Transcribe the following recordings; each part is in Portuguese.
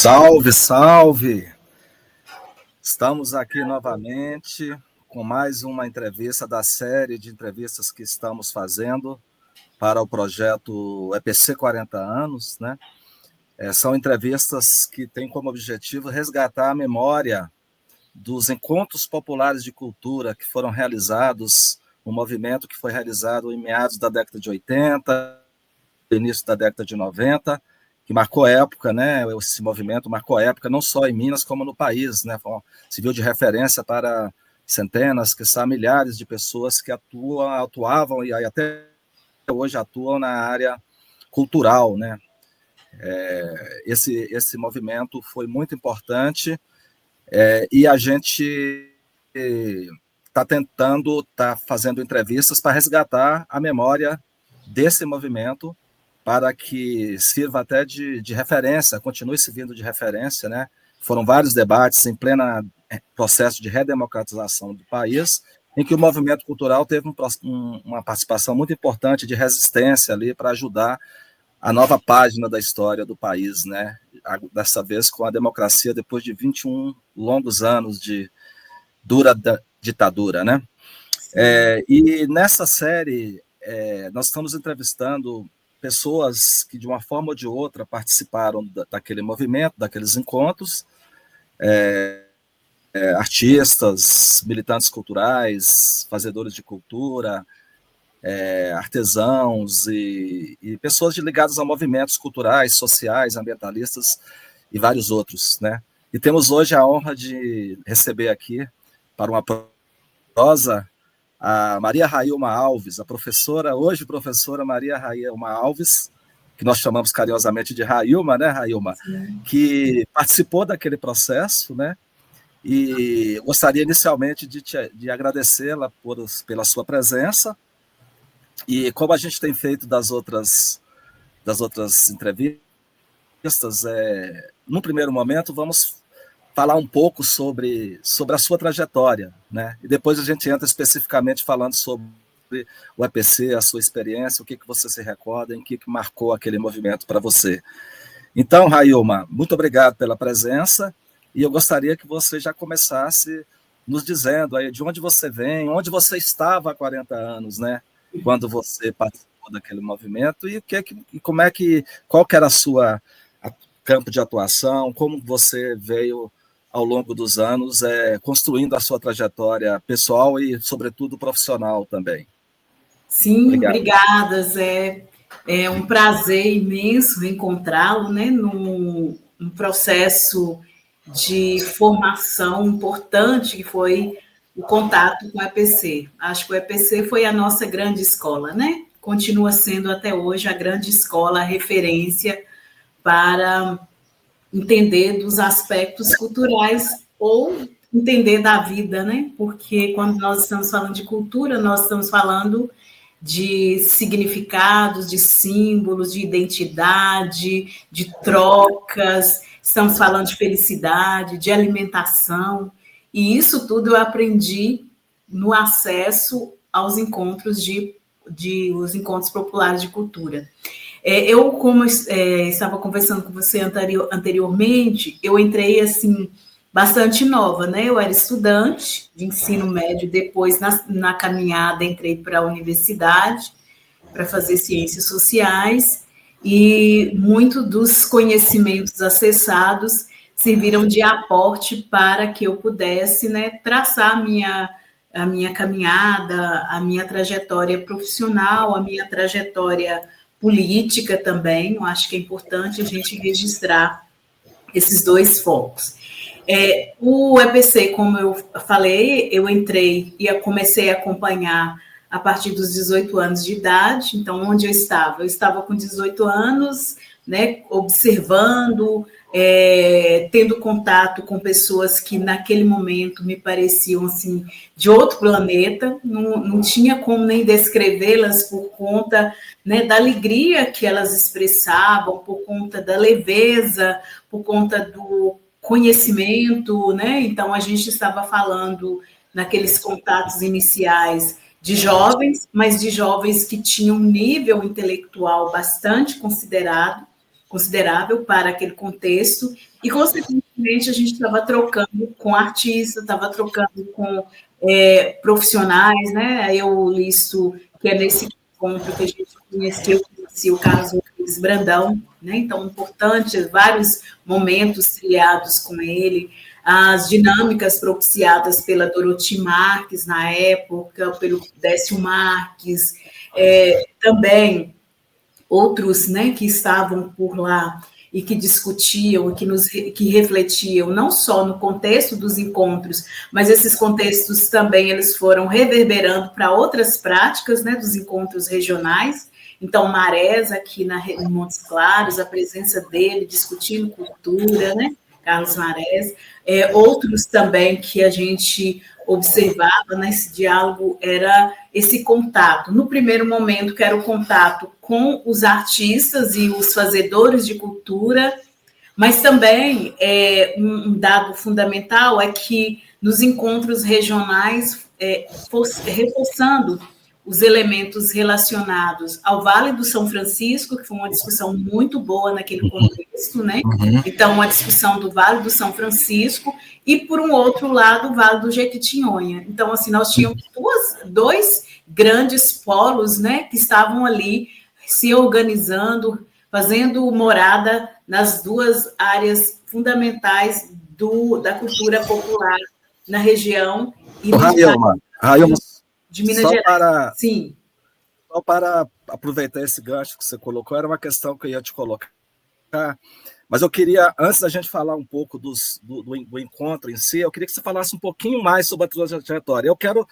Salve, salve! Estamos aqui novamente com mais uma entrevista da série de entrevistas que estamos fazendo para o projeto EPC 40 anos, né? São entrevistas que têm como objetivo resgatar a memória dos encontros populares de cultura que foram realizados, um movimento que foi realizado em meados da década de 80, início da década de 90, que marcou época, né? Esse movimento marcou época não só em Minas, como no país, né? Serviu de referência para centenas, quiçá milhares de pessoas que atuavam e até hoje atuam na área cultural, né? Esse movimento foi muito importante e a gente está fazendo entrevistas para resgatar a memória desse movimento, para que sirva até de referência, continue servindo de referência, né? Foram vários debates em pleno processo de redemocratização do país, em que o movimento cultural teve uma participação muito importante de resistência ali para ajudar a nova página da história do país, né? Dessa vez com a democracia depois de 21 longos anos de dura ditadura, né? E nessa série nós estamos entrevistando pessoas que, de uma forma ou de outra, participaram daquele movimento, daqueles encontros, artistas, militantes culturais, fazedores de cultura, artesãos e pessoas ligadas a movimentos culturais, sociais, ambientalistas e vários outros, né? E temos hoje a honra de receber aqui, para uma prosa, a Maria Railma Alves, hoje professora Maria Railma Alves, que nós chamamos carinhosamente de Railma, né, Railma? Sim. Que participou daquele processo, né? E gostaria inicialmente de agradecê-la pela sua presença. E como a gente tem feito das outras entrevistas, no primeiro momento vamos falar um pouco sobre a sua trajetória, né? E depois a gente entra especificamente falando sobre o EPC, a sua experiência, o que você se recorda, em que marcou aquele movimento para você. Então, Railma, muito obrigado pela presença, e eu gostaria que você já começasse nos dizendo aí de onde você vem, onde você estava há 40 anos, né? Quando você participou daquele movimento, e qual que era a sua campo de atuação, como você veio ao longo dos anos, construindo a sua trajetória pessoal e, sobretudo, profissional também. Sim, obrigada, Zé. É um prazer imenso encontrá-lo, né, num processo de formação importante que foi o contato com o EPC. Acho que o EPC foi a nossa grande escola, né? Continua sendo até hoje a grande escola, a referência para entender dos aspectos culturais ou entender da vida, né? Porque quando nós estamos falando de cultura, nós estamos falando de significados, de símbolos, de identidade, de trocas, estamos falando de felicidade, de alimentação, e isso tudo eu aprendi no acesso aos encontros os encontros populares de cultura. Eu, como estava conversando com você anteriormente, eu entrei assim bastante nova, né? Eu era estudante de ensino médio, depois na caminhada entrei para a universidade para fazer ciências sociais, e muito dos conhecimentos acessados serviram de aporte para que eu pudesse, né, traçar a minha caminhada, a minha trajetória profissional, a minha trajetória política também. Eu acho que é importante a gente registrar esses dois focos. O EPC, como eu falei, eu entrei e comecei a acompanhar a partir dos 18 anos de idade. Então, onde eu estava? Eu estava com 18 anos, né, observando, tendo contato com pessoas que naquele momento me pareciam assim de outro planeta, não tinha como nem descrevê-las por conta, né, da alegria que elas expressavam, por conta da leveza, por conta do conhecimento, né? Então a gente estava falando naqueles contatos iniciais de jovens, mas de jovens que tinham um nível intelectual bastante considerado, considerável para aquele contexto, e, consequentemente, a gente estava trocando com artistas, estava trocando com profissionais, né? Eu listo que é nesse encontro que a gente conheci o Carlos Rodrigues Brandão, né? Então, importante, vários momentos trilhados com ele, as dinâmicas propiciadas pela Dorothy Marques na época, pelo Décio Marques, também outros, né, que estavam por lá e que discutiam, que refletiam, não só no contexto dos encontros, mas esses contextos também eles foram reverberando para outras práticas, né, dos encontros regionais. Então, Marés, aqui em Montes Claros, a presença dele discutindo cultura, né, Carlos Marés. Outros também que a gente observava nesse diálogo era esse contato. No primeiro momento, que era o contato com os artistas e os fazedores de cultura, mas também um dado fundamental é que nos encontros regionais, reforçando os elementos relacionados ao Vale do São Francisco, que foi uma discussão muito boa naquele contexto, né? Então, uma discussão do Vale do São Francisco e, por um outro lado, o Vale do Jequitinhonha. Então, assim, nós tínhamos dois grandes polos, né, que estavam ali se organizando, fazendo morada nas duas áreas fundamentais da cultura popular na região e Railma, de Minas Gerais. Sim. Só para aproveitar esse gancho que você colocou, era uma questão que eu ia te colocar, mas eu queria, antes da gente falar um pouco do encontro em si, eu queria que você falasse um pouquinho mais sobre a tua trajetória. Eu quero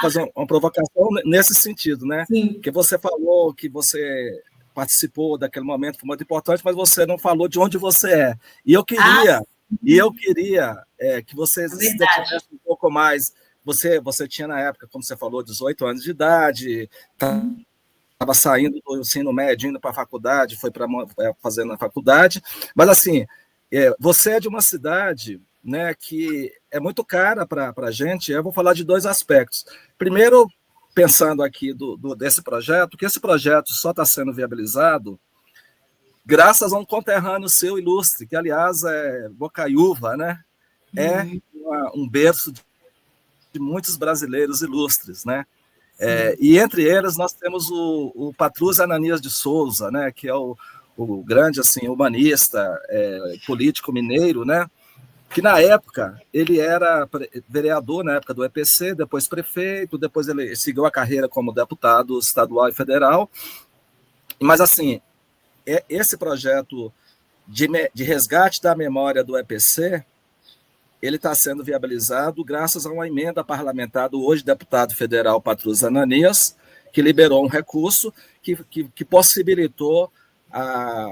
fazer uma provocação nesse sentido, né? Sim. Porque você falou que você participou daquele momento, foi muito importante, mas você não falou de onde você é. E eu queria que você se dedicasse um pouco mais. Você tinha, na época, como você falou, 18 anos de idade, estava saindo do ensino médio, indo para a faculdade, foi fazendo a faculdade, mas, assim, você é de uma cidade, né, que é muito cara para a gente. Eu vou falar de dois aspectos. Primeiro, pensando aqui desse projeto, que esse projeto só está sendo viabilizado graças a um conterrâneo seu ilustre, que, aliás, é Bocaiúva, né? Um berço de muitos brasileiros ilustres, né? E entre eles nós temos o Patrus Ananias de Souza, né? Que é o grande, assim, humanista, político mineiro, né? Que na época ele era vereador na época do EPC, depois prefeito, depois ele seguiu a carreira como deputado estadual e federal. Mas, assim, esse projeto de resgate da memória do EPC, ele está sendo viabilizado graças a uma emenda parlamentar do hoje deputado federal Patrus Ananias, que liberou um recurso que possibilitou a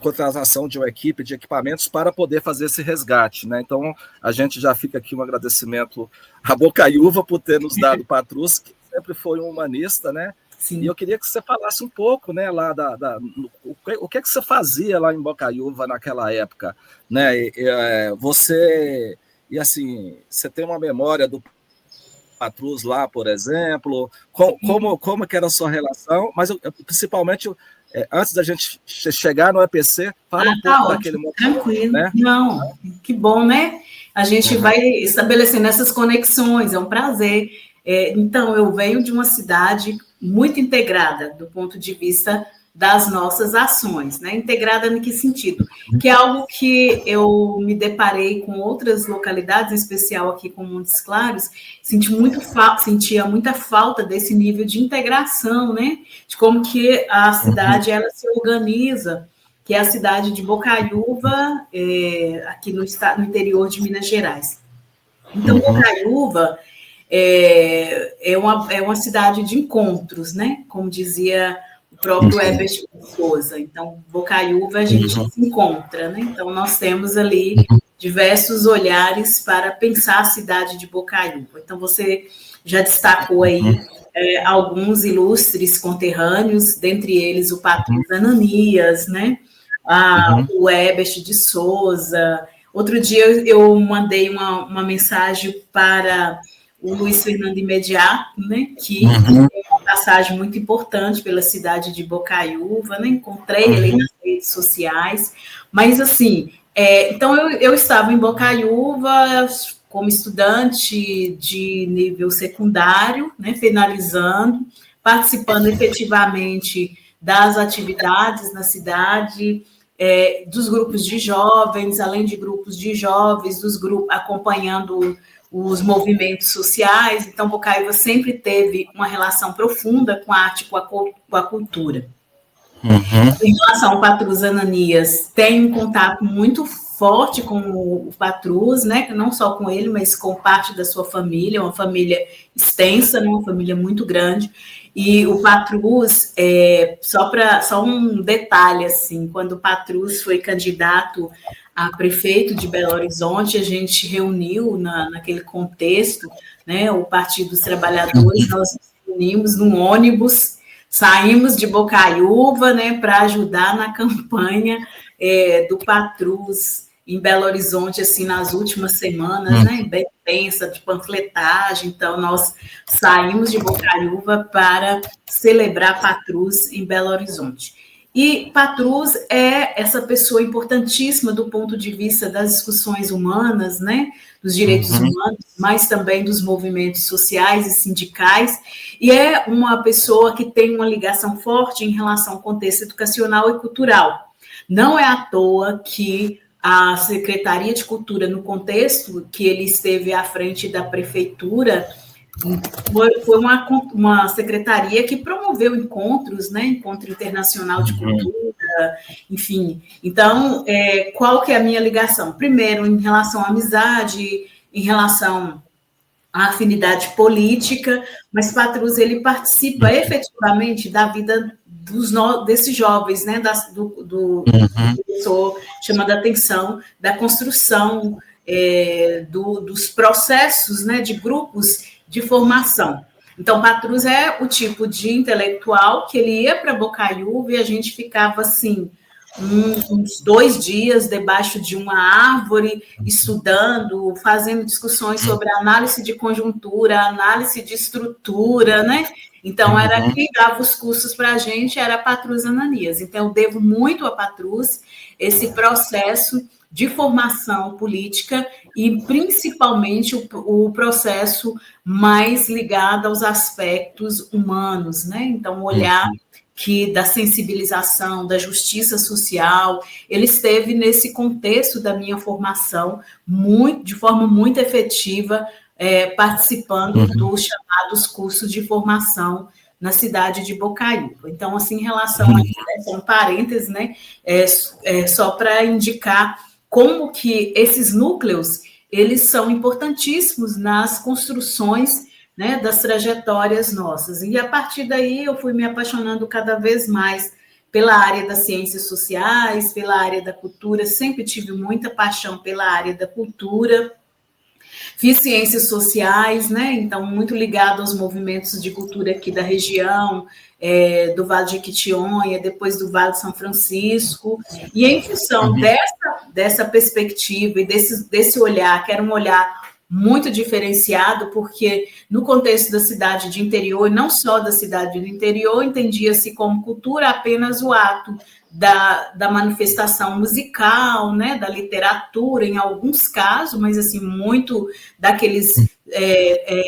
contratação de uma equipe de equipamentos para poder fazer esse resgate, né? Então, a gente já fica aqui um agradecimento à Bocaiúva por ter nos dado Patrus, que sempre foi um humanista, né? Sim. E eu queria que você falasse um pouco, né, lá o que é que você fazia lá em Bocaiúva naquela época, né? Você tem uma memória do Patrus lá, por exemplo, como que era a sua relação, mas principalmente antes da gente chegar no EPC, fala um pouco daquele momento. Tranquilo, né? Não, que bom, né? A gente vai estabelecendo essas conexões, é um prazer. Então, eu venho de uma cidade muito integrada do ponto de vista das nossas ações, né? Integrada em que sentido? Que é algo que eu me deparei com outras localidades, em especial aqui com Montes Claros, sentia muita falta desse nível de integração, né? De como que a cidade ela se organiza, que é a cidade de Bocaiúva, aqui no interior de Minas Gerais. Então, Bocaiúva é uma cidade de encontros, né? Como dizia o próprio Herbert de Souza. Então, Bocaiúva a gente se encontra, né? Então, nós temos ali diversos olhares para pensar a cidade de Bocaiúva. Então, você já destacou aí alguns ilustres conterrâneos, dentre eles o Patrus Ananias, né? O Herbert de Souza. Outro dia eu mandei uma mensagem para o Luiz Fernando Imediato, né, que está passagem muito importante pela cidade de Bocaiúva, né? Encontrei ele nas redes sociais, mas assim, então eu estava em Bocaiúva como estudante de nível secundário, né? Finalizando, participando efetivamente das atividades na cidade, dos grupos de jovens, além de grupos de jovens, dos grupos acompanhando os movimentos sociais. Então, Bocaiúva sempre teve uma relação profunda com a arte, com a cultura. Em relação ao Patrus Ananias, tem um contato muito forte com o Patrus, né? Não só com ele, mas com parte da sua família, uma família extensa, né? Uma família muito grande. E o Patrus, só um detalhe, assim, quando o Patrus foi candidato a prefeito de Belo Horizonte, a gente reuniu naquele contexto, né, o Partido dos Trabalhadores, nós nos reunimos num ônibus, saímos de Bocaiúva, né, para ajudar na campanha do Patrus em Belo Horizonte, assim, nas últimas semanas, né, bem intensa, de panfletagem. Então, nós saímos de Bocaiúva para celebrar Patrus em Belo Horizonte. E Patrus é essa pessoa importantíssima do ponto de vista das discussões humanas, né, dos direitos humanos, mas também dos movimentos sociais e sindicais, e é uma pessoa que tem uma ligação forte em relação ao contexto educacional e cultural. Não é à toa que a Secretaria de Cultura, no contexto que ele esteve à frente da prefeitura, foi uma secretaria que promoveu encontros, né? Encontro Internacional de Cultura, enfim. Então, qual que é a minha ligação? Primeiro, em relação à amizade, em relação à afinidade política, mas Patrus, ele participa efetivamente da vida desses jovens, né? Do professor chamando a atenção da construção dos processos, né? De grupos de formação. Então, Patrus é o tipo de intelectual que ele ia para Bocaiúva e a gente ficava assim, uns 2 dias debaixo de uma árvore, estudando, fazendo discussões sobre a análise de conjuntura, análise de estrutura, né? Então, era quem dava os cursos para a gente, era Patrus Ananias. Então, eu devo muito a Patrus esse processo de formação política e, principalmente, o processo mais ligado aos aspectos humanos, né? Então, o olhar da sensibilização, da justiça social, ele esteve nesse contexto da minha formação de forma muito efetiva, participando dos chamados cursos de formação na cidade de Bocaiúva. Então, assim, em relação a isso, um parênteses, né? Só para indicar como que esses núcleos, eles são importantíssimos nas construções, né, das trajetórias nossas. E, a partir daí, eu fui me apaixonando cada vez mais pela área das ciências sociais, pela área da cultura, sempre tive muita paixão pela área da cultura. Fiz ciências sociais, né, então, muito ligado aos movimentos de cultura aqui da região, do Vale de Jequitinhonha, depois do Vale de São Francisco, e em função dessa perspectiva e desse olhar, que era um olhar muito diferenciado, porque no contexto da cidade de interior, e não só da cidade do interior, entendia-se como cultura apenas o ato da manifestação musical, né, da literatura, em alguns casos, mas assim, muito daqueles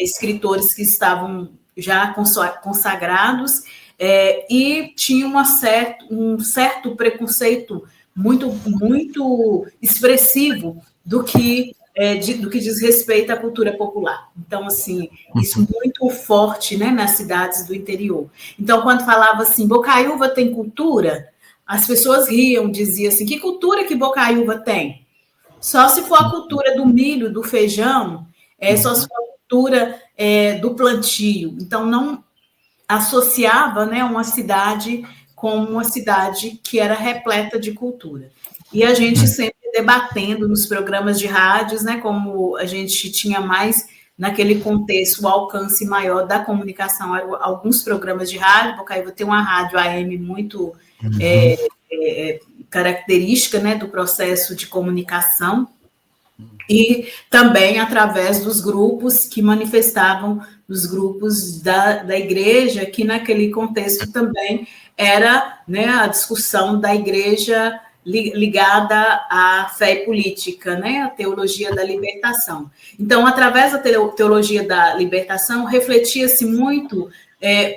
escritores que estavam já consagrados, e tinha um certo preconceito muito, muito expressivo do que diz respeito à cultura popular. Então, assim, isso muito forte, né, nas cidades do interior. Então, quando falava assim, Bocaiúva tem cultura, as pessoas riam, diziam assim, que cultura que Bocaiúva tem? Só se for a cultura do milho, do feijão, só se for a cultura do plantio. Então, não associava, né, uma cidade como uma cidade que era repleta de cultura. E a gente sempre debatendo nos programas de rádios, né, como a gente tinha mais naquele contexto o alcance maior da comunicação, eram alguns programas de rádio, Bocaiúva tem uma rádio AM muito característica, né, do processo de comunicação, e também através dos grupos que manifestavam, dos grupos da igreja, que naquele contexto também era, né, a discussão da igreja ligada à fé e política, né, a teologia da libertação. Então, através da teologia da libertação, refletia-se muito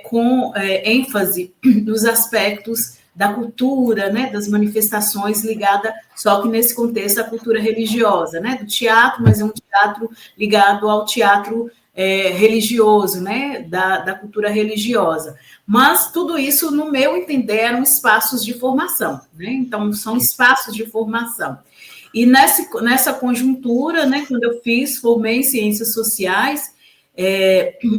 com ênfase nos aspectos da cultura, né, das manifestações ligada, só que nesse contexto, a cultura religiosa, né, do teatro, mas é um teatro ligado ao teatro religioso, né, da cultura religiosa. Mas tudo isso, no meu entender, eram espaços de formação, né, então são espaços de formação. E nessa conjuntura, né, quando eu formei em Ciências Sociais,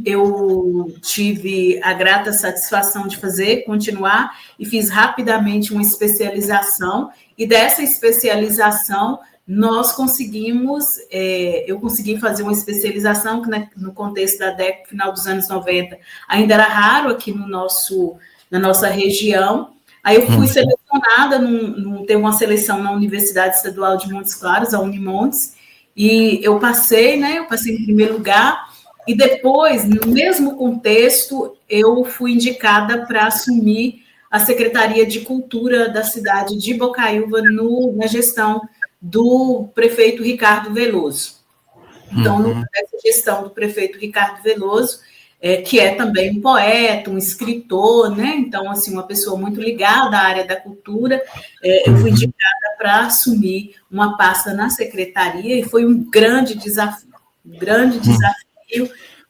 eu tive a grata satisfação de continuar, e fiz rapidamente uma especialização, e dessa especialização nós eu consegui fazer uma especialização que no contexto da década, final dos anos 90, ainda era raro aqui na nossa região. Aí eu fui selecionada, teve uma seleção na Universidade Estadual de Montes Claros, a Unimontes, e eu passei em primeiro lugar. E depois, no mesmo contexto, eu fui indicada para assumir a Secretaria de Cultura da cidade de Bocaiúva na gestão do prefeito Ricardo Veloso. Então, nessa gestão do prefeito Ricardo Veloso, que é também um poeta, um escritor, né? Então, assim, uma pessoa muito ligada à área da cultura, eu fui indicada para assumir uma pasta na secretaria, e foi um grande desafio.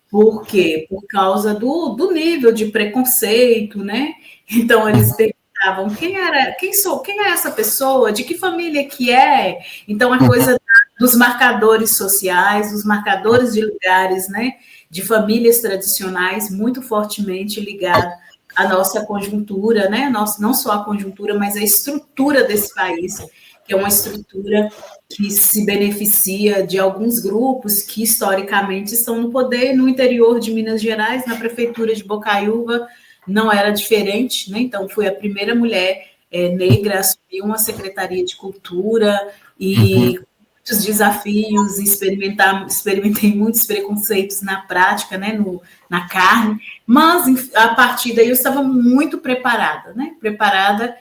Por quê? Por causa do nível de preconceito, né? Então, eles perguntavam quem é essa pessoa, de que família que é. Então, a coisa dos marcadores sociais, dos marcadores de lugares, né? De famílias tradicionais, muito fortemente ligado à nossa conjuntura, né? Não só a conjuntura, mas a estrutura desse país, que é uma estrutura que se beneficia de alguns grupos que, historicamente, estão no poder. No interior de Minas Gerais, na prefeitura de Bocaiúva, não era diferente, né? Então, fui a primeira mulher negra a assumir uma secretaria de cultura, e muitos desafios, experimentei muitos preconceitos na prática, né? Na carne, mas, a partir daí, eu estava muito preparada, né? Preparada,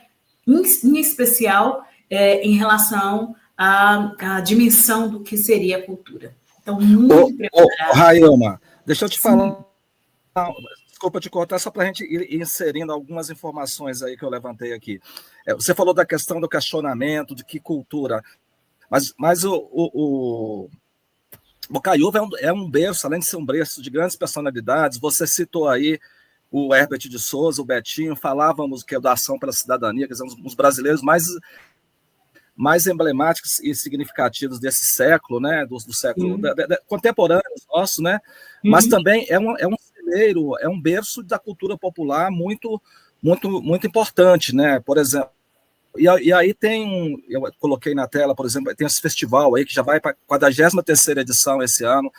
em especial, em relação à dimensão do que seria a cultura. Então, muito preparada. Railma, deixa eu te falar, desculpa te cortar, só para a gente ir inserindo algumas informações aí que eu levantei aqui. Você falou da questão do questionamento, de que cultura, mas o Bocaiúva é um berço, além de ser um berço de grandes personalidades. Você citou aí o Herbert de Souza, o Betinho, falávamos que é da Ação pela Cidadania, que são os brasileiros mais emblemáticos e significativos desse século, né, do século contemporâneo nosso, né, mas também é um celeiro, é um berço da cultura popular muito, muito, muito importante, né, por exemplo. E aí eu coloquei na tela, por exemplo, tem esse festival aí que já vai para a 43ª edição esse ano,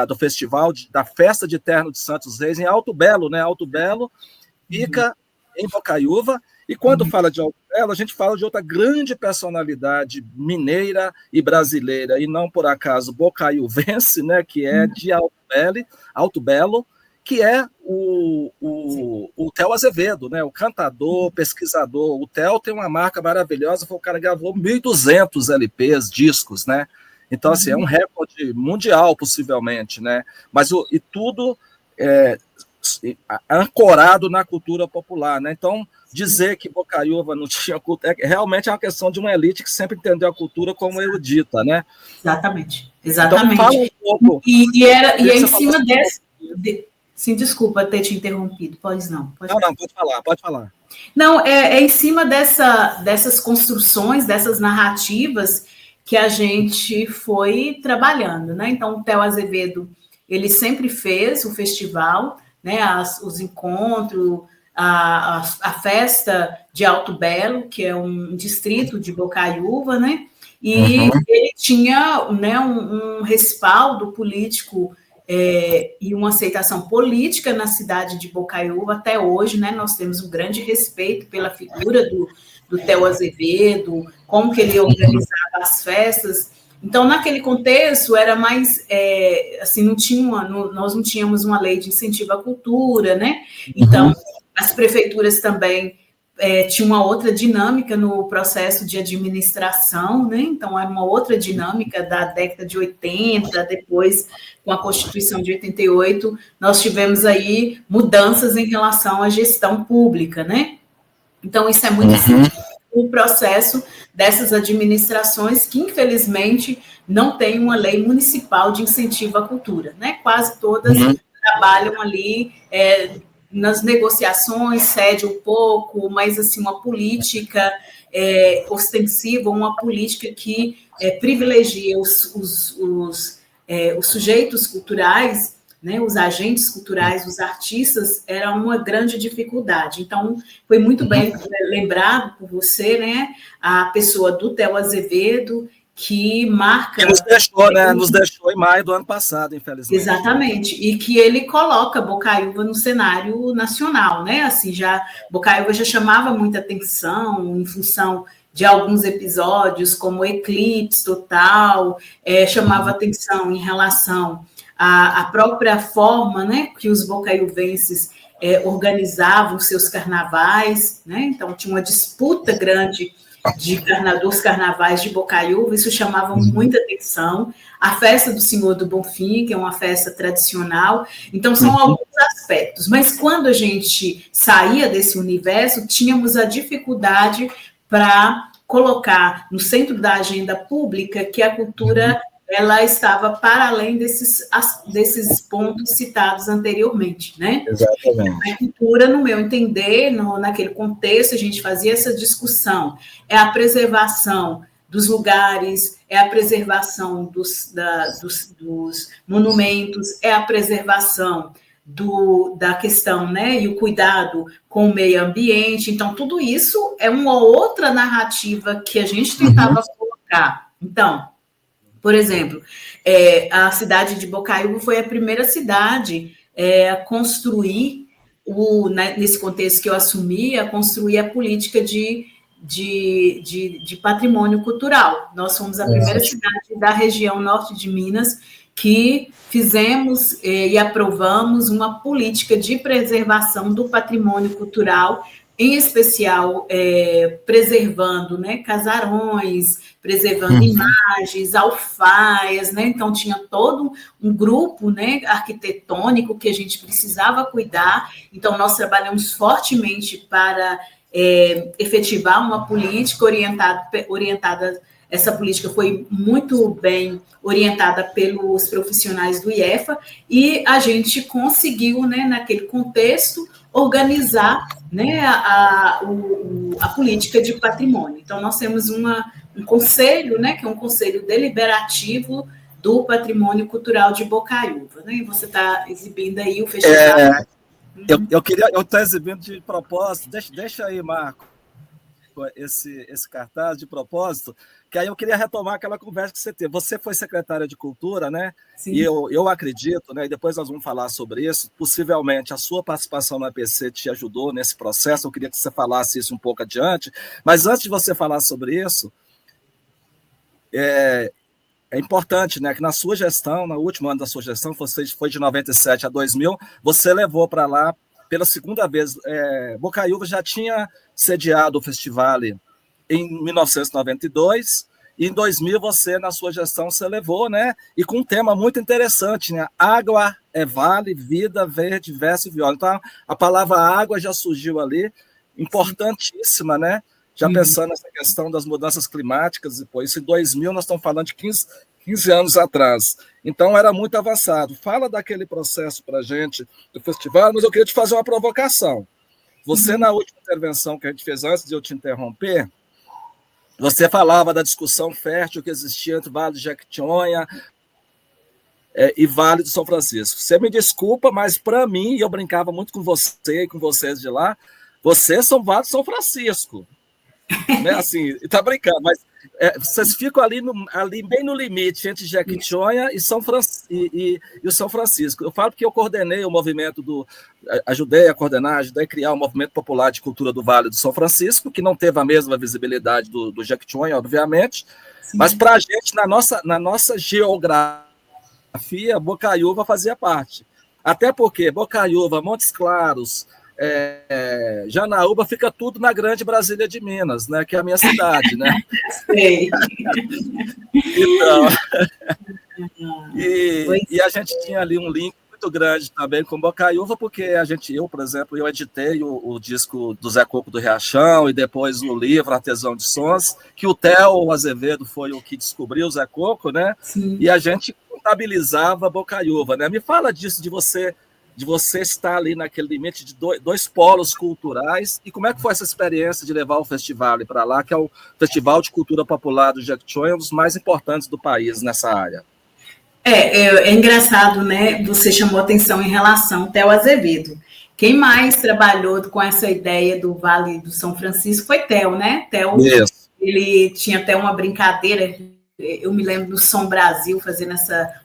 do festival, da Festa de Terno de Santos Reis, em Alto Belo, né? Alto Belo fica em Bocaiúva, e quando fala de Alto Belo, a gente fala de outra grande personalidade mineira e brasileira, e não por acaso bocaiuvense, né? Que é de Alto Belo, que é o Theo Azevedo, né? O cantador, pesquisador. O Theo tem uma marca maravilhosa, foi o cara que gravou 1.200 LPs, discos, né? Então, assim, é um recorde mundial, possivelmente, né? Mas e tudo ancorado na cultura popular, né? Então, dizer que Bocaiúva não tinha cultura realmente é uma questão de uma elite que sempre entendeu a cultura como erudita, né? Exatamente. Então, fala um pouco. E é em cima desse... Sim, desculpa ter te interrompido. Não, pode falar. Não, é em cima dessas construções, dessas narrativas que a gente foi trabalhando, né? Então, o Theo Azevedo, ele sempre fez o festival, né? Os encontros, a festa de Alto Belo, que é um distrito de Bocaiúva, né? E ele tinha, né, um respaldo político e uma aceitação política na cidade de Bocaiúva até hoje, né? Nós temos um grande respeito pela figura do Theo Azevedo, como que ele organizava as festas, Então, naquele contexto, era mais, assim, nós não tínhamos uma lei de incentivo à cultura, né? Então, as prefeituras também tinham uma outra dinâmica no processo de administração, né? Então, era uma outra dinâmica da década de 80, depois, com a Constituição de 88, nós tivemos aí mudanças em relação à gestão pública, né? Então, isso é muito o processo dessas administrações que, infelizmente, não tem uma lei municipal de incentivo à cultura, né? Quase todas trabalham ali nas negociações, cede um pouco, mas, assim, uma política ostensiva, uma política que privilegia os sujeitos culturais, né, os agentes culturais, os artistas, era uma grande dificuldade. Então, foi muito bem lembrado por você, né, a pessoa do Theo Azevedo, que marca... Nos deixou, né? Nos deixou em maio do ano passado, infelizmente. Exatamente, e que ele coloca Bocaiúva no cenário nacional, né? Assim, Bocaiúva já chamava muita atenção em função de alguns episódios, como Eclipse Total, chamava atenção em relação à própria forma, né, que os bocaiuvenses organizavam seus carnavais, né? Então tinha uma disputa grande dos carnavais de Bocaiúva, isso chamava muita atenção. A festa do Senhor do Bonfim, que é uma festa tradicional. Então, são alguns aspectos. Mas quando a gente saía desse universo, tínhamos a dificuldade para colocar no centro da agenda pública que a cultura ela estava para além desses pontos citados anteriormente, né? Exatamente. A cultura, no meu entender, naquele contexto, a gente fazia essa discussão, é a preservação dos lugares, é a preservação dos monumentos, é a preservação da questão, né, e o cuidado com o meio ambiente. Então, tudo isso é uma outra narrativa que a gente tentava colocar. Então, por exemplo, a cidade de Bocaiúva foi a primeira cidade a construir, nesse contexto que eu assumi, a construir a política de patrimônio cultural. Nós fomos a primeira cidade da região norte de Minas que fizemos e aprovamos uma política de preservação do patrimônio cultural, em especial preservando, né, casarões, preservando imagens, alfaias, né? Então tinha todo um grupo, né, arquitetônico que a gente precisava cuidar. Então nós trabalhamos fortemente para efetivar uma política orientada. Essa política foi muito bem orientada pelos profissionais do IEFA e a gente conseguiu, né, naquele contexto, organizar, né, a política de patrimônio. Então, nós temos um conselho, né, que é um conselho deliberativo do patrimônio cultural de Bocaiúva, né? E você está exibindo aí o festival. Eu estou exibindo de propósito, deixa aí, Marco, esse cartaz de propósito, que aí eu queria retomar aquela conversa que você teve. Você foi secretária de Cultura, né? Sim. E eu acredito, né? E depois nós vamos falar sobre isso. Possivelmente a sua participação na APC te ajudou nesse processo. Eu queria que você falasse isso um pouco adiante. Mas antes de você falar sobre isso, é importante, né, que na sua gestão, no último ano da sua gestão, foi de 97 a 2000, você levou para lá pela segunda vez. Bocaiúva já tinha sediado o festival em 1992, e em 2000 você, na sua gestão, você levou, né, e com um tema muito interessante, né, água é vale, vida, verde, verso e viola. Então, a palavra água já surgiu ali, importantíssima, né, já pensando nessa questão das mudanças climáticas, e pô, isso em 2000 nós estamos falando de 15 anos atrás. Então, era muito avançado. Fala daquele processo para a gente do festival, mas eu queria te fazer uma provocação. Você, na última intervenção que a gente fez, antes de eu te interromper, você falava da discussão fértil que existia entre o Vale de Jequitinhonha e Vale do São Francisco. Você me desculpa, mas para mim, e eu brincava muito com você e com vocês de lá, vocês são Vale do São Francisco. Né? Assim, tá brincando, mas vocês ficam ali bem no limite entre Jequitinhonha e o São Francisco. Eu falo porque eu coordenei o movimento ajudei a criar o movimento popular de cultura do Vale do São Francisco, que não teve a mesma visibilidade do Jequitinhonha, obviamente, sim, mas para a gente, na nossa geografia, Bocaiúva fazia parte. Até porque Bocaiúva, Montes Claros, Janaúba, fica tudo na grande Brasília de Minas, né, que é a minha cidade, né? Sei. Então, e a gente tinha ali um link muito grande também com Bocaiúva, porque por exemplo, eu editei o disco do Zé Coco do Riachão e depois o livro Artesão de Sons, que o Theo Azevedo foi o que descobriu o Zé Coco, né? Sim. E a gente contabilizava Bocaiúva, né? Me fala disso, de você estar ali naquele limite de dois polos culturais, e como é que foi essa experiência de levar o festival para lá, que é o Festival de Cultura Popular do Jequitinhonha, um dos mais importantes do país nessa área? É engraçado, né? Você chamou atenção em relação ao Theo Azevedo. Quem mais trabalhou com essa ideia do Vale do São Francisco foi Theo, né? Theo, ele tinha até uma brincadeira. Eu me lembro do Som Brasil fazendo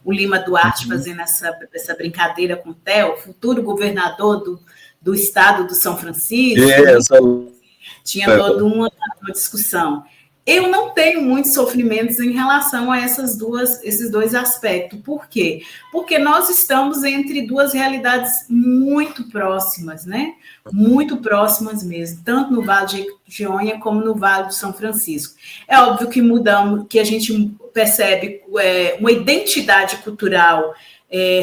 o Lima Duarte fazendo essa brincadeira com o Theo, futuro governador do estado do São Francisco. Tinha toda uma discussão. Eu não tenho muitos sofrimentos em relação a esses dois aspectos. Por quê? Porque nós estamos entre duas realidades muito próximas, né? Muito próximas mesmo, tanto no Vale de Jequitinhonha como no Vale do São Francisco. É óbvio que a gente percebe uma identidade cultural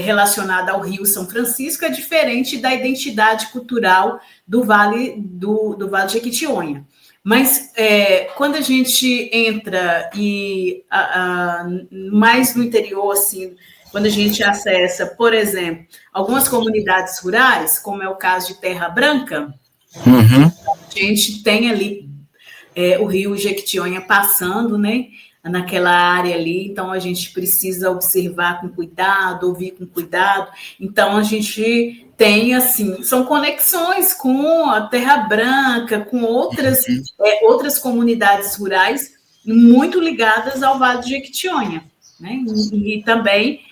relacionada ao Rio São Francisco é diferente da identidade cultural do Vale de Jequitinhonha. Mas quando a gente entra mais no interior, assim, quando a gente acessa, por exemplo, algumas comunidades rurais, como é o caso de Terra Branca, a gente tem ali o rio Jequitinhonha passando, né, naquela área ali, então a gente precisa observar com cuidado, ouvir com cuidado. Então a gente tem, assim, são conexões com a Terra Branca, com outras comunidades rurais muito ligadas ao Vale de Jequitinhonha, né? E também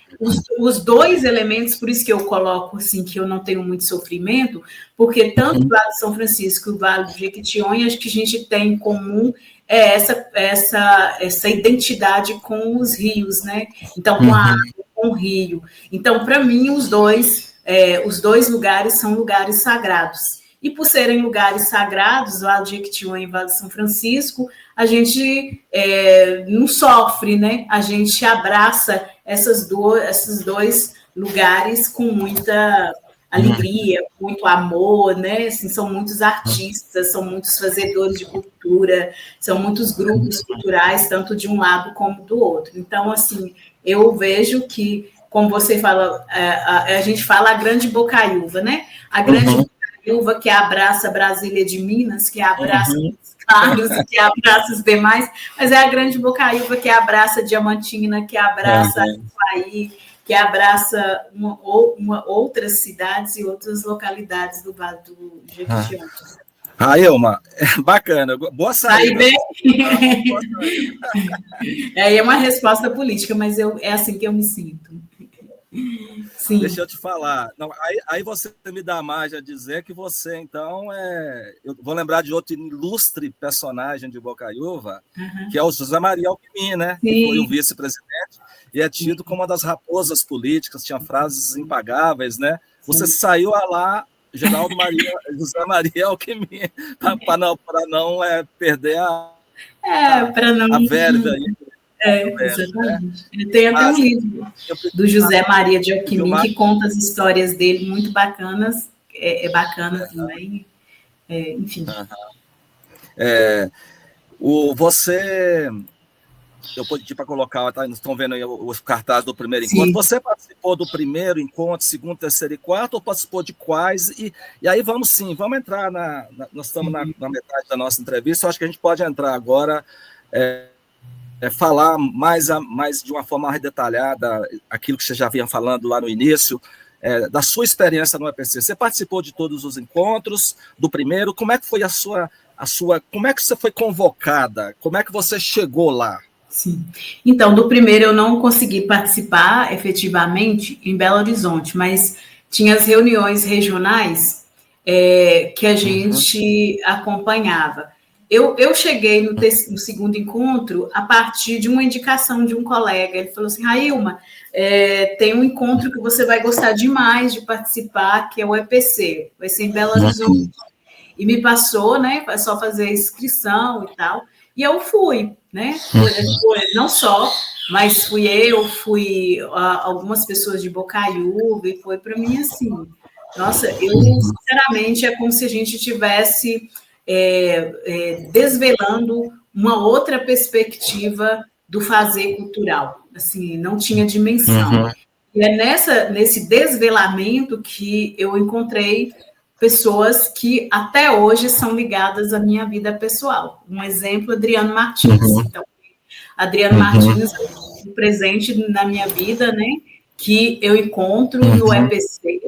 os dois elementos, por isso que eu coloco assim, que eu não tenho muito sofrimento, porque tanto o Vale de São Francisco e o Vale de Jequitinhonha, acho que a gente tem em comum essa identidade com os rios, né? Então, com a água, com o rio. Então, para mim, os dois lugares são lugares sagrados. E por serem lugares sagrados, Vale de Jequitinhonha e Vale de São Francisco, a gente não sofre, né? A gente abraça esses dois lugares com muita alegria, muito amor, né? Assim, são muitos artistas, são muitos fazedores de cultura, são muitos grupos culturais, tanto de um lado como do outro. Então, assim, eu vejo que, como você fala, a gente fala a grande Bocaiúva, né? A grande Bocaiúva que abraça Brasília de Minas, que abraça os Claros, que abraça os demais, mas é a grande Bocaiúva que abraça Diamantina, que abraça Açaí, que abraça outras cidades e outras localidades do Vale do Jequitinhonha. Ilma, bacana, boa saída. É uma resposta política, mas é assim que eu me sinto. Sim. Deixa eu te falar. Não, aí você me dá mais a dizer que você, então, eu vou lembrar de outro ilustre personagem de Bocaiúva, que é o José Maria Alckmin, né? Que foi o vice-presidente e é tido como uma das raposas políticas, tinha frases impagáveis, né? Você saiu lá, José Maria Alckmin, para não perder a verve aí. Exatamente. Tem até um livro do José Maria de Alckmin que conta as histórias dele, muito bacanas, bacana também, enfim. Eu pedi para colocar, tá? Estão vendo aí os cartazes do primeiro encontro. Você participou do primeiro encontro, segundo, terceiro e quarto, ou participou de quais? E aí vamos entrar nós estamos na metade da nossa entrevista, eu acho que a gente pode entrar agora, falar mais de uma forma mais detalhada aquilo que você já vinha falando lá no início, da sua experiência no EPC. Você participou de todos os encontros, do primeiro, como é que foi como é que você foi convocada? Como é que você chegou lá? Sim. Então, do primeiro eu não consegui participar efetivamente em Belo Horizonte, mas tinha as reuniões regionais que a gente acompanhava. Eu cheguei no segundo encontro a partir de uma indicação de um colega. Ele falou assim, Railma, tem um encontro que você vai gostar demais de participar, que é o EPC, vai ser em Belo Horizonte. E me passou, né, é só fazer a inscrição e tal, e eu fui, né, não só, mas fui algumas pessoas de Bocaiúva, e foi para mim assim, nossa, eu, sinceramente, é como se a gente tivesse desvelando uma outra perspectiva do fazer cultural, assim, não tinha dimensão. E é nesse desvelamento que eu encontrei pessoas que até hoje são ligadas à minha vida pessoal. Um exemplo, Adriano Martins. Então, Adriano Martins é um presente na minha vida, né, que eu encontro no EPC.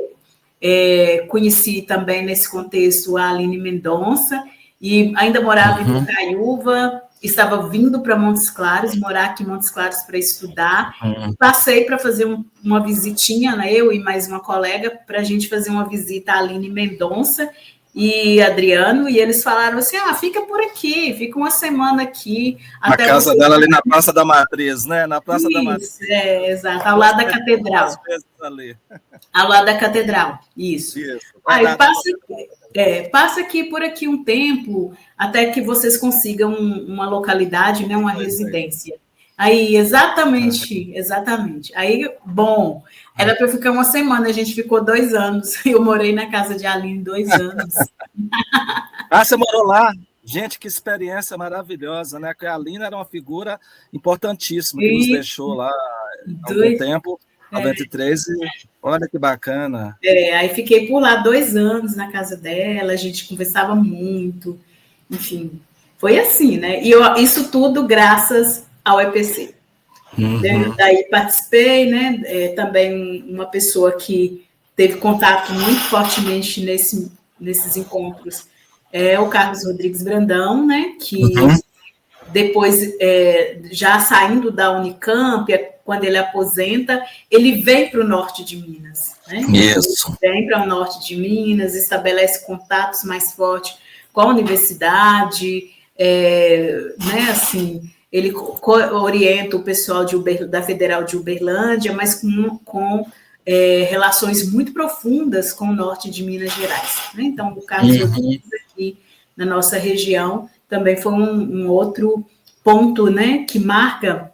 Conheci também nesse contexto a Aline Mendonça, e ainda morava em Bocaiúva, estava vindo para Montes Claros, morar aqui em Montes Claros para estudar. Passei para fazer uma visitinha, né, eu e mais uma colega, para a gente fazer uma visita a Aline Mendonça e Adriano, e eles falaram assim, fica por aqui, fica uma semana aqui. A casa dela ali na Praça da Matriz, né? Na Praça da Matriz. Exato, ao lado da Catedral. Ao lado da Catedral, isso. Aí passa aqui por aqui um tempo, até que vocês consigam uma localidade, né, uma residência. Aí, exatamente. Aí, bom, era para eu ficar uma semana, a gente ficou 2 anos. Eu morei na casa de Aline 2 anos. Você morou lá? Gente, que experiência maravilhosa, né? Porque a Aline era uma figura importantíssima, que nos deixou lá há algum tempo, 93, e olha que bacana. Aí fiquei por lá 2 anos na casa dela, a gente conversava muito, enfim, foi assim, né? E isso tudo graças ao EPC. Daí participei, né? Também uma pessoa que teve contato muito fortemente nesses encontros é o Carlos Rodrigues Brandão, né? Que depois, já saindo da Unicamp, quando ele aposenta, ele vem para o norte de Minas, né? Isso. Ele vem para o norte de Minas, estabelece contatos mais fortes com a universidade, né? Assim, ele orienta o pessoal da Federal de Uberlândia, mas com relações muito profundas com o norte de Minas Gerais, né? Então, o Carlos Rodrigues aqui na nossa região também foi um outro ponto, né, que marca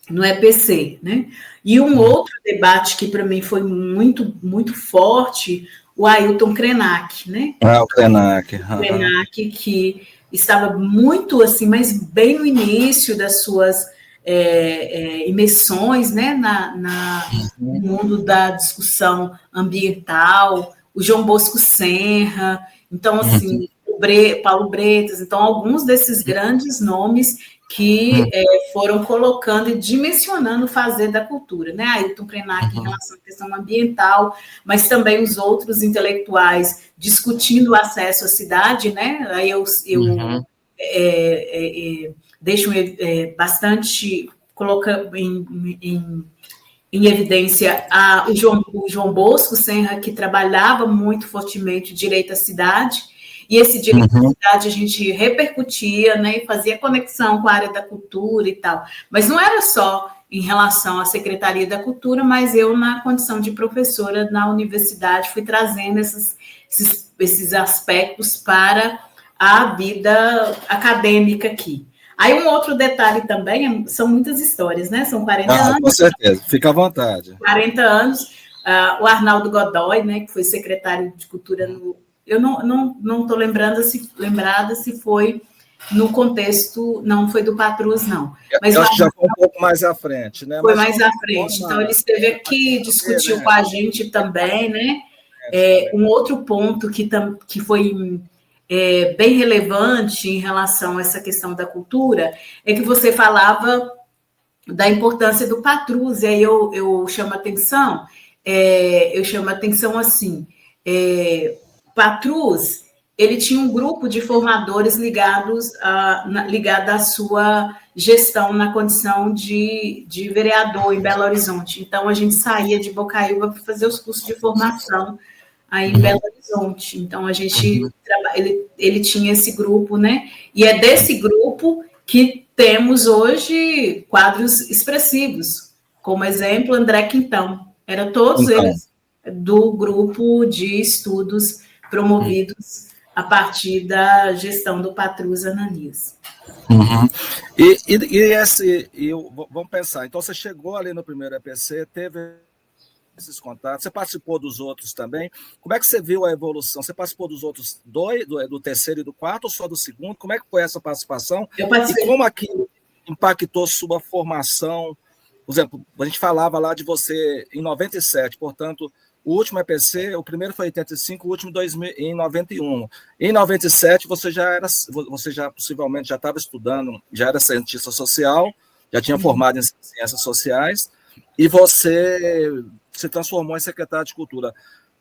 no EPC, né? E um outro debate que para mim foi muito, muito forte, o Ailton Krenak, né? O Krenak. O Krenak, que estava muito assim, mas bem no início das suas imersões, né, no mundo da discussão ambiental, o João Bosco Senra, então, assim, Paulo Bretas, então, alguns desses grandes nomes que foram colocando e dimensionando o fazer da cultura, né? Ailton Krenak em relação à questão ambiental, mas também os outros intelectuais discutindo o acesso à cidade, né? Aí eu deixo bastante, coloca em evidência o João Bosco Senra, que trabalhava muito fortemente o direito à cidade, e esse direito à cidade a gente repercutia, né, e fazia conexão com a área da cultura e tal, mas não era só em relação à Secretaria da Cultura, mas eu, na condição de professora na universidade, fui trazendo esses aspectos para a vida acadêmica aqui. Aí um outro detalhe também, são muitas histórias, né? São 40 anos. Com certeza, fica à vontade. 40 anos, o Arnaldo Godoy, né, que foi secretário de Cultura eu não estou lembrada se foi no contexto, não foi do Patrus, não. Mas eu acho que já foi um pouco mais à frente, né? Foi mais à frente. Então, ele esteve aqui, discutiu com a gente também, né? Um outro ponto que foi bem relevante em relação a essa questão da cultura é que você falava da importância do Patrus, e aí eu chamo a atenção eu chamo a atenção assim, Patrus, ele tinha um grupo de formadores ligado à sua gestão na condição de vereador em Belo Horizonte. Então, a gente saía de Bocaiúva para fazer os cursos de formação aí em Belo Horizonte. Então, a gente ele tinha esse grupo, né? E é desse grupo que temos hoje quadros expressivos. Como exemplo, André Quintão. Eram todos eles do grupo de estudos promovidos a partir da gestão do Patrus Ananias. Vamos pensar, então você chegou ali no primeiro EPC, teve esses contatos, você participou dos outros também, como é que você viu a evolução? Você participou dos outros dois, do terceiro e do quarto, ou só do segundo? Como é que foi essa participação? E como aquilo impactou sua formação? Por exemplo, a gente falava lá de você em 97, portanto, o último EPC, o primeiro foi em 85, o último em 91. Em 97, você já possivelmente já estava estudando, já era cientista social, já tinha formado em ciências sociais, e você se transformou em secretário de Cultura.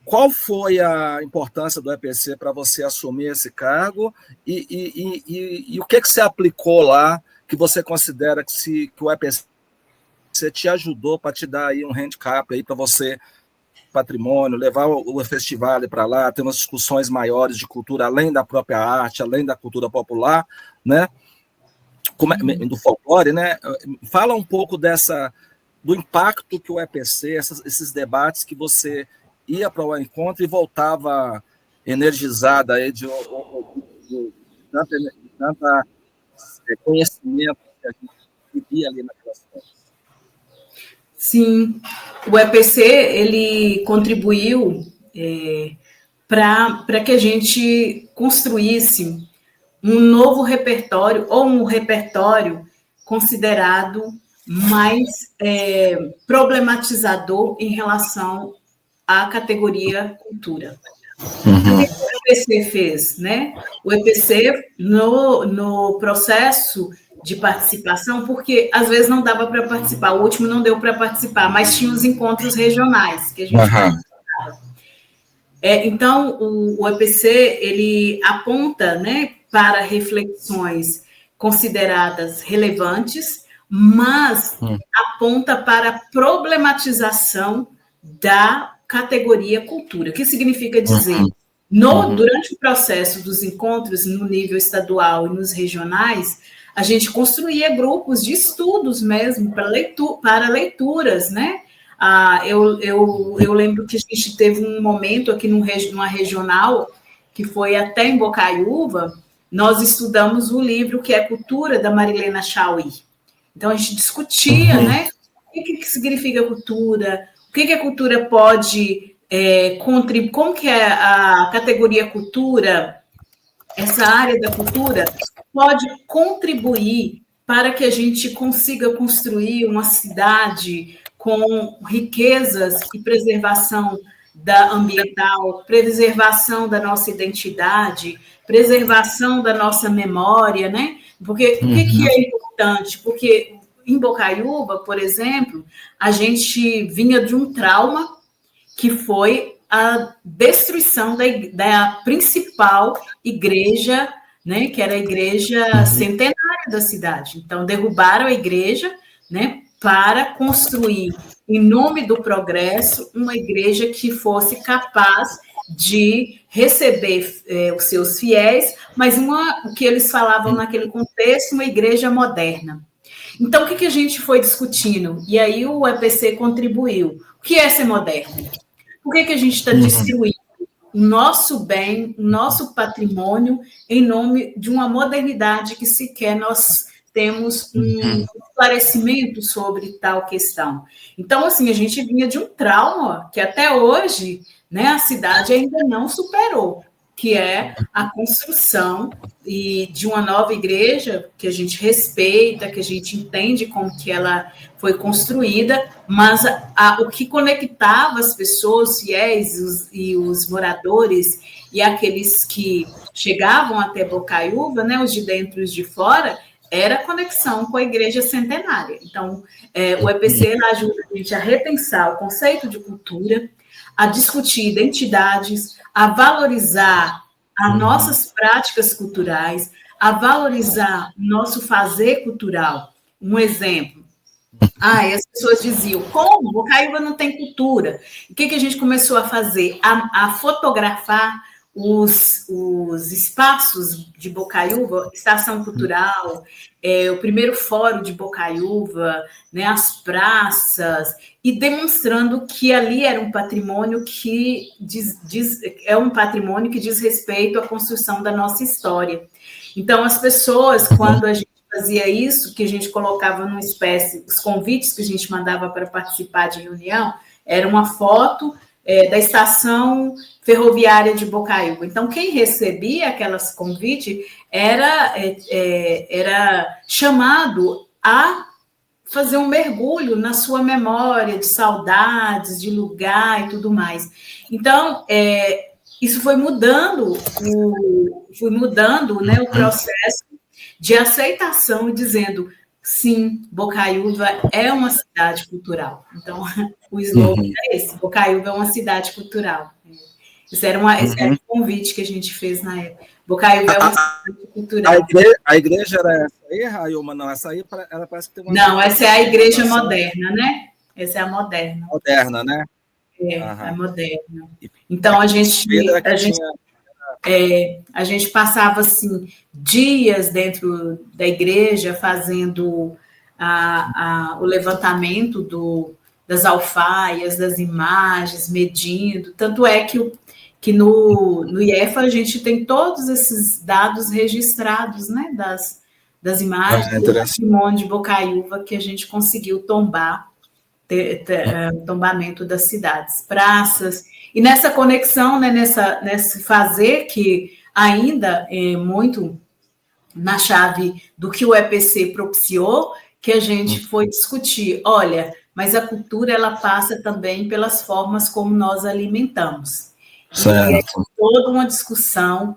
Qual foi a importância do EPC para você assumir esse cargo? E o que você aplicou lá que você considera que o EPC te ajudou para te dar aí um handicap aí para você, patrimônio, levar o festival para lá, ter umas discussões maiores de cultura, além da própria arte, além da cultura popular, né? Do folclore, né? Fala um pouco do impacto que o EPC, esses debates que você ia para o encontro e voltava energizada aí de tanta conhecimento que a gente vivia ali naquelas coisas. Sim, o EPC, ele contribuiu para que a gente construísse um novo repertório, ou um repertório considerado mais problematizador em relação à categoria cultura. O que o EPC fez, né? O EPC, no processo de participação, porque às vezes não dava para participar, o último não deu para participar, mas tinha os encontros regionais que a gente participava. Então, o EPC, ele aponta, né, para reflexões consideradas relevantes, mas aponta para a problematização da categoria cultura. O que significa dizer? Durante o processo dos encontros no nível estadual e nos regionais, a gente construía grupos de estudos mesmo para leituras, né? Eu lembro que a gente teve um momento aqui numa regional, que foi até em Bocaiúva, nós estudamos o livro que é Cultura, da Marilena Chauí. Então, a gente discutia, né? O que significa cultura, o que a cultura pode contribuir, como que a categoria cultura, essa área da cultura, pode contribuir para que a gente consiga construir uma cidade com riquezas e preservação ambiental, preservação da nossa identidade, preservação da nossa memória, né? Porque o que é importante? Porque em Bocaiúva, por exemplo, a gente vinha de um trauma que foi a destruição da principal igreja, né, que era a igreja centenária da cidade. Então, derrubaram a igreja, né, para construir, em nome do progresso, uma igreja que fosse capaz de receber os seus fiéis, mas o que eles falavam naquele contexto, uma igreja moderna. Então, o que a gente foi discutindo? E aí o EPC contribuiu. O que é ser moderno? Por que a gente está destruindo o nosso bem, o nosso patrimônio, em nome de uma modernidade que sequer nós temos um esclarecimento sobre tal questão? Então, assim, a gente vinha de um trauma que até hoje, né, a cidade ainda não superou, que é a construção de uma nova igreja que a gente respeita, que a gente entende como que ela foi construída, mas o que conectava as pessoas fiéis e os moradores e aqueles que chegavam até Bocaiúva, né, os de dentro e os de fora, era a conexão com a igreja centenária. Então, o EPC ajuda a gente a repensar o conceito de cultura, a discutir identidades, a valorizar as nossas práticas culturais, a valorizar nosso fazer cultural. Um exemplo. As pessoas diziam, como? Bocaiúva não tem cultura. O que a gente começou a fazer? A fotografar os espaços de Bocaiúva, estação cultural, o primeiro fórum de Bocaiúva, né, as praças, e demonstrando que ali era um patrimônio que é um patrimônio que diz respeito à construção da nossa história. Então, as pessoas, quando a gente fazia isso, que a gente colocava numa espécie, os convites que a gente mandava para participar de reunião, era uma foto da estação ferroviária de Bocaiúva. Então, quem recebia aquelas convites era chamado a fazer um mergulho na sua memória de saudades, de lugar e tudo mais. Então, isso foi mudando né, o processo de aceitação e dizendo, sim, Bocaiúva é uma cidade cultural. Então, o slogan é esse, Bocaiúva é uma cidade cultural. Esse era um convite que a gente fez na época. Bocaiúva é uma cidade cultural. A igreja era essa aí, Railma? Não, essa aí ela parece que tem uma... Não, essa é a igreja moderna, né? Essa é a moderna. Moderna, né? A moderna. Então, a gente passava assim, dias dentro da igreja fazendo o levantamento das alfaias, das imagens, medindo. Tanto é que no IEFA a gente tem todos esses dados registrados, né, das imagens do patrimônio de Bocaiúva que a gente conseguiu tombar, tombamento das cidades, praças. E nessa conexão, né, nesse fazer que ainda é muito na chave do que o EPC propiciou, que a gente foi discutir, olha, mas a cultura ela passa também pelas formas como nós alimentamos. Certo. E é toda uma discussão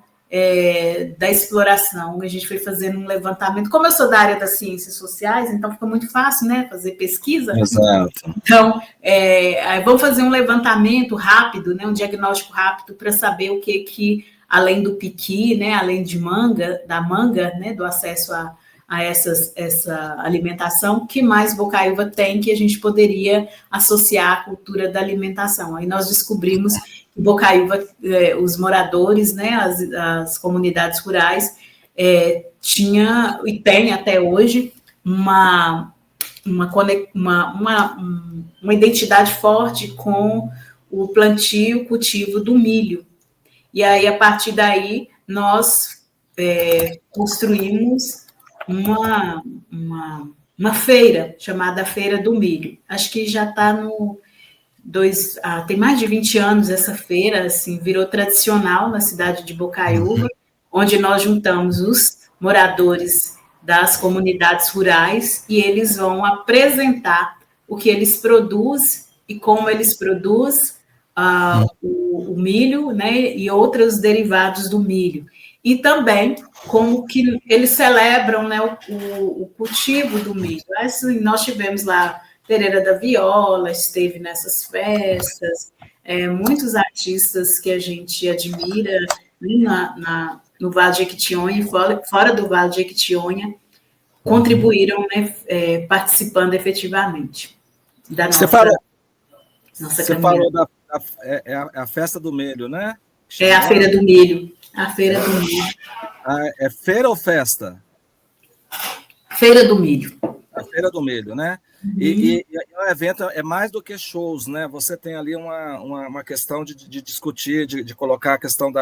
da exploração, a gente foi fazendo um levantamento. Como eu sou da área das ciências sociais, então fica muito fácil, né, fazer pesquisa. Exato. Então, vamos fazer um levantamento rápido, né, um diagnóstico rápido para saber o que além do piqui, né, além da manga, né, do acesso a essa alimentação, que mais Bocaiúva tem que a gente poderia associar à cultura da alimentação. Aí nós descobrimos que Bocaiúva, os moradores, né, as comunidades rurais, tinha e tem até hoje uma identidade forte com o plantio, o cultivo do milho. E aí, a partir daí, nós construímos uma feira, chamada Feira do Milho. Acho que já está tem mais de 20 anos essa feira, assim, virou tradicional na cidade de Bocaiúva, onde nós juntamos os moradores das comunidades rurais e eles vão apresentar o que eles produzem e como eles produzem o milho, né, e outros derivados do milho. E também como que eles celebram, né, o cultivo do milho. Assim, nós tivemos lá Pereira da Viola, esteve nessas festas, muitos artistas que a gente admira, né, no Vale de Jequitinhonha e fora do Vale de Jequitinhonha, contribuíram, né, participando efetivamente da nossa caminhada. Você falou a festa do milho, né? É a Feira do Milho. A Feira do Milho. É feira ou festa? Feira do Milho. A Feira do Milho, né? E o evento é mais do que shows, né? Você tem ali uma questão de discutir, de colocar a questão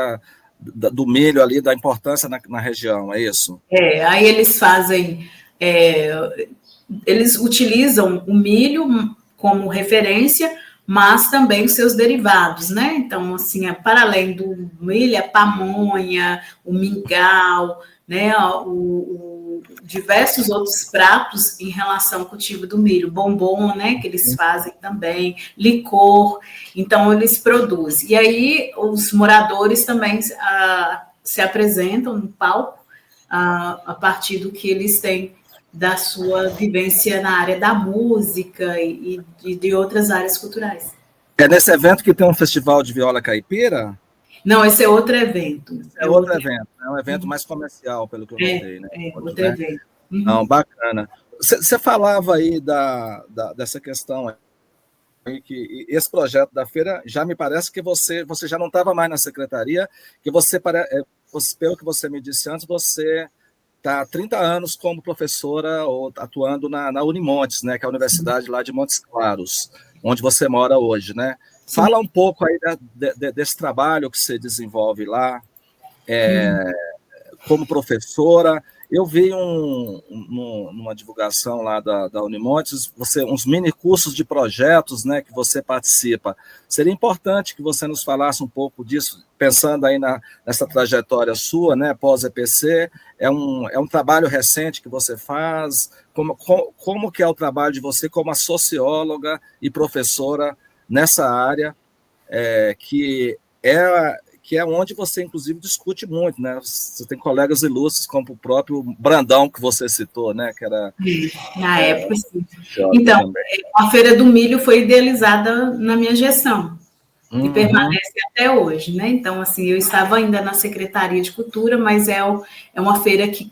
do milho ali, da importância na região, é isso? Aí eles fazem... eles utilizam o milho como referência, mas também os seus derivados, né? Então, assim, para além do milho, a pamonha, o mingau, né? Diversos outros pratos em relação ao cultivo do milho, bombom, né? Que eles fazem também, licor, então eles produzem. E aí os moradores também se apresentam no palco, a partir do que eles têm da sua vivência na área da música e de outras áreas culturais. É nesse evento que tem um festival de viola caipira? Não, esse é outro evento. É outro evento, é um evento mais comercial, pelo que eu notei, né? Outro evento. Não, bacana. Você falava aí dessa questão aí, que esse projeto da feira, já me parece que você já não estava mais na secretaria, que pelo que você me disse antes, você está há 30 anos como professora ou atuando na Unimontes, né, que é a universidade lá de Montes Claros, onde você mora hoje, né? Sim. Fala um pouco aí desse trabalho que você desenvolve lá, como professora. Eu vi numa divulgação lá da Unimontes, uns mini cursos de projetos, né, que você participa. Seria importante que você nos falasse um pouco disso, pensando aí nessa trajetória sua, né, pós-EPC. É um trabalho recente que você faz. Como que é o trabalho de você como socióloga e professora nessa área, que é onde você, inclusive, discute muito, né? Você tem colegas ilustres, como o próprio Brandão, que você citou, né? Que era, na época, sim. Então, a Feira do Milho foi idealizada na minha gestão, e permanece até hoje, né? Então, assim, eu estava ainda na Secretaria de Cultura, mas é uma feira que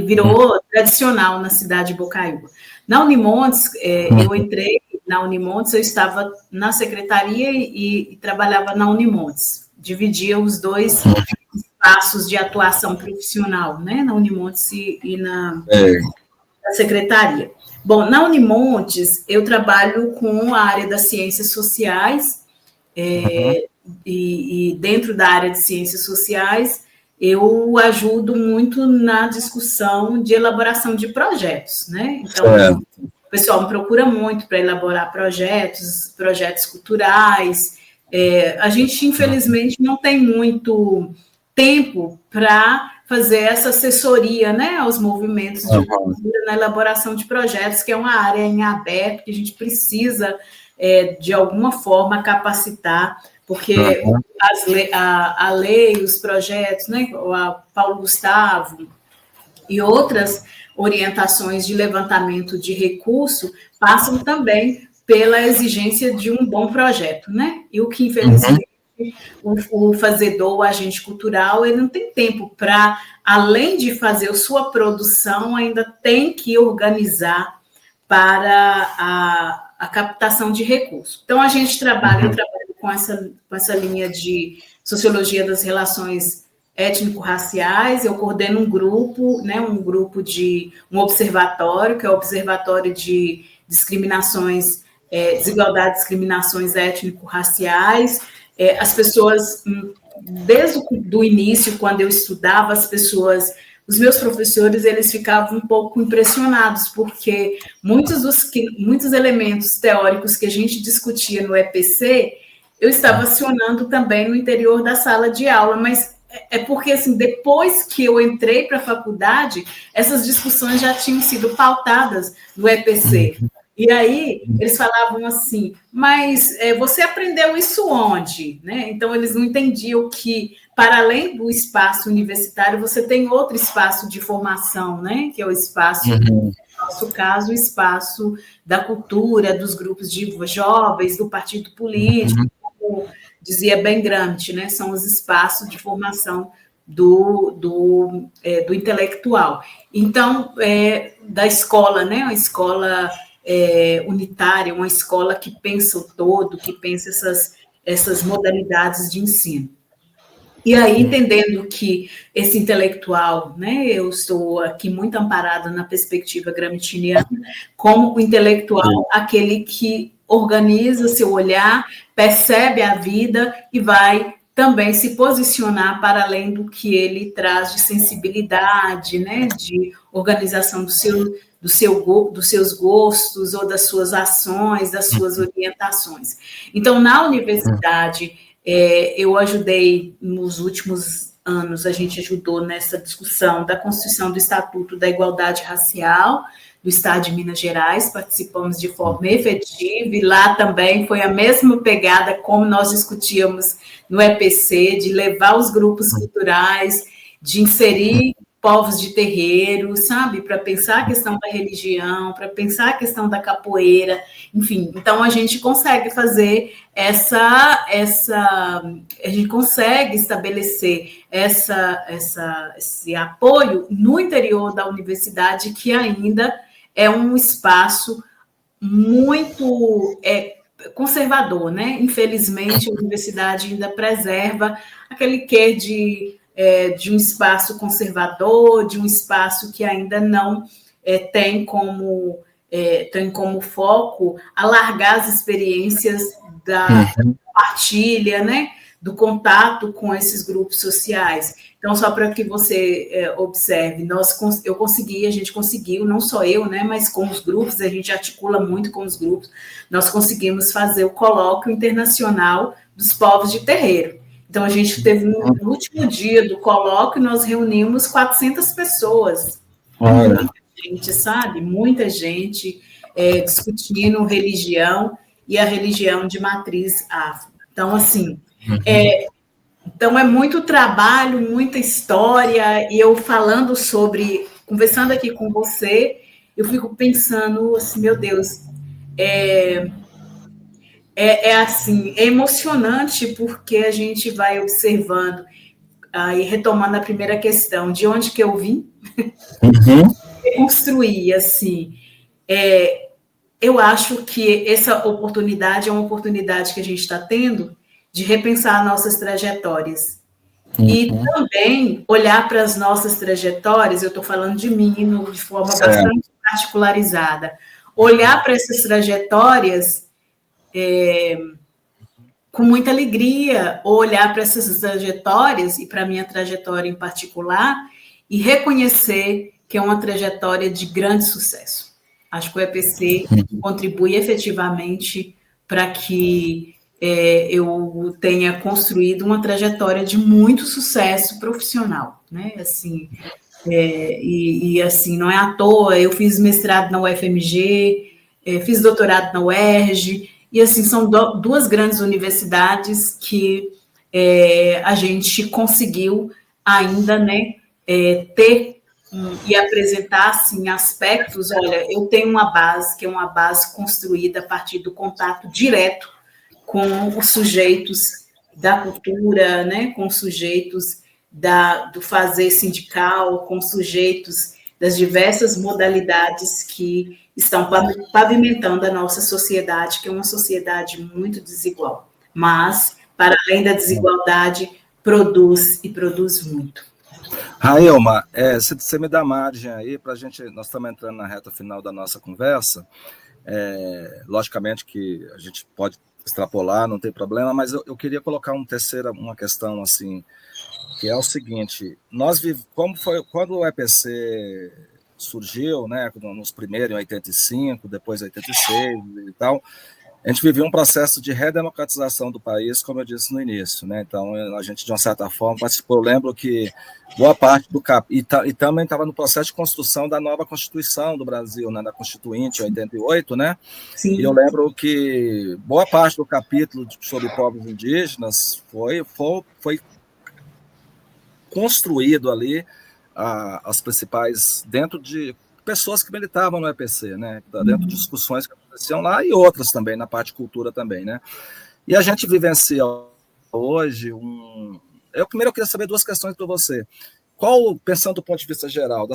virou tradicional na cidade de Bocaiúva. Na Unimontes, eu entrei na Unimontes, eu estava na secretaria e trabalhava na Unimontes. Dividia os dois espaços de atuação profissional, né? Na Unimontes e na secretaria. Bom, na Unimontes, eu trabalho com a área das ciências sociais, e dentro da área de ciências sociais, eu ajudo muito na discussão de elaboração de projetos, né? Então, o pessoal me procura muito para elaborar projetos culturais. A gente, infelizmente, não tem muito tempo para fazer essa assessoria, né, aos movimentos de cultura na elaboração de projetos, que é uma área em aberto, que a gente precisa, de alguma forma, capacitar, porque a lei, os projetos, né, o Paulo Gustavo e outras orientações de levantamento de recurso passam também pela exigência de um bom projeto, né? E o que, infelizmente, o fazedor, o agente cultural, ele não tem tempo para, além de fazer a sua produção, ainda tem que organizar para a captação de recursos. Então, a gente trabalha, eu trabalho com essa linha de sociologia das relações étnico-raciais. Eu coordeno um grupo, né, um observatório, que é o Observatório de Discriminações, Desigualdade e Discriminações Étnico-Raciais. As pessoas, desde o início, quando eu estudava, os meus professores, eles ficavam um pouco impressionados, porque muitos elementos teóricos que a gente discutia no EPC, eu estava acionando também no interior da sala de aula, mas porque, assim, depois que eu entrei para a faculdade, essas discussões já tinham sido pautadas no EPC. E aí, eles falavam assim, mas você aprendeu isso onde? Né? Então, eles não entendiam que, para além do espaço universitário, você tem outro espaço de formação, né? Que é o espaço, no nosso caso, o espaço da cultura, dos grupos de jovens, do partido político, como dizia Ben Grant, né? São os espaços de formação do intelectual. Então, da escola, né? Uma escola unitária, uma escola que pensa o todo, que pensa essas modalidades de ensino. E aí, entendendo que esse intelectual, né, eu estou aqui muito amparada na perspectiva gramsciana, como o intelectual, aquele que organiza seu olhar, percebe a vida e vai também se posicionar para além do que ele traz de sensibilidade, né, de organização dos seus gostos ou das suas ações, das suas orientações. Então, na universidade, eu ajudei nos últimos anos, a gente ajudou nessa discussão da Constituição do Estatuto da Igualdade Racial do Estado de Minas Gerais, participamos de forma efetiva, e lá também foi a mesma pegada como nós discutíamos no EPC, de levar os grupos culturais de inserir povos de terreiro, sabe? Para pensar a questão da religião, para pensar a questão da capoeira, enfim. Então, a gente consegue fazer a gente consegue estabelecer esse apoio no interior da universidade, que ainda é um espaço muito conservador, né? Infelizmente, a universidade ainda preserva aquele quê de um espaço conservador, de um espaço que ainda não tem como foco alargar as experiências da partilha, né? Do contato com esses grupos sociais. Então, só para que você observe, a gente conseguiu, não só eu, né, mas com os grupos, a gente articula muito com os grupos, nós conseguimos fazer o colóquio internacional dos povos de terreiro. Então, a gente teve, no último dia do colóquio, nós reunimos 400 pessoas. Muita gente, sabe? Muita gente discutindo religião e a religião de matriz afro. Então, assim, então é muito trabalho, muita história, e eu conversando aqui com você, eu fico pensando assim, meu Deus, assim, é emocionante, porque a gente vai observando, e retomando a primeira questão, de onde que eu vim, reconstruir, assim, eu acho que essa oportunidade é uma oportunidade que a gente está tendo de repensar nossas trajetórias. E também olhar para as nossas trajetórias, eu estou falando de mim de forma bastante particularizada, olhar para essas trajetórias com muita alegria, olhar para essas trajetórias, e para a minha trajetória em particular, e reconhecer que é uma trajetória de grande sucesso. Acho que o EPC contribui efetivamente para que eu tenha construído uma trajetória de muito sucesso profissional, né? Assim, assim, não é à toa, eu fiz mestrado na UFMG, fiz doutorado na UERJ, e assim, são duas grandes universidades que a gente conseguiu ainda, né, ter e apresentar, assim, aspectos. Olha, eu tenho uma base, que é uma base construída a partir do contato direto com os sujeitos da cultura, né, com os sujeitos do fazer sindical, com sujeitos das diversas modalidades que estão pavimentando a nossa sociedade, que é uma sociedade muito desigual. Mas, para além da desigualdade, produz muito. Railma, você me dá margem aí para a gente, nós estamos entrando na reta final da nossa conversa, logicamente que a gente pode extrapolar, não tem problema, mas eu queria colocar uma questão assim, que é o seguinte: como foi quando o EPC surgiu, né, nos primeiros em 85, depois 86 e tal, a gente vivia um processo de redemocratização do país, como eu disse no início, né? Então a gente, de uma certa forma, participou. Eu lembro que boa parte do e também estava no processo de construção da nova Constituição do Brasil, né, da Constituinte, em 88, né? Sim. E eu lembro que boa parte do capítulo sobre povos indígenas foi construído ali as principais, dentro de pessoas que militavam no EPC, né? Dentro de discussões que aconteciam lá, e outras também, na parte de cultura também, né? E a gente vivencia hoje eu queria saber duas questões para você. Pensando do ponto de vista geral,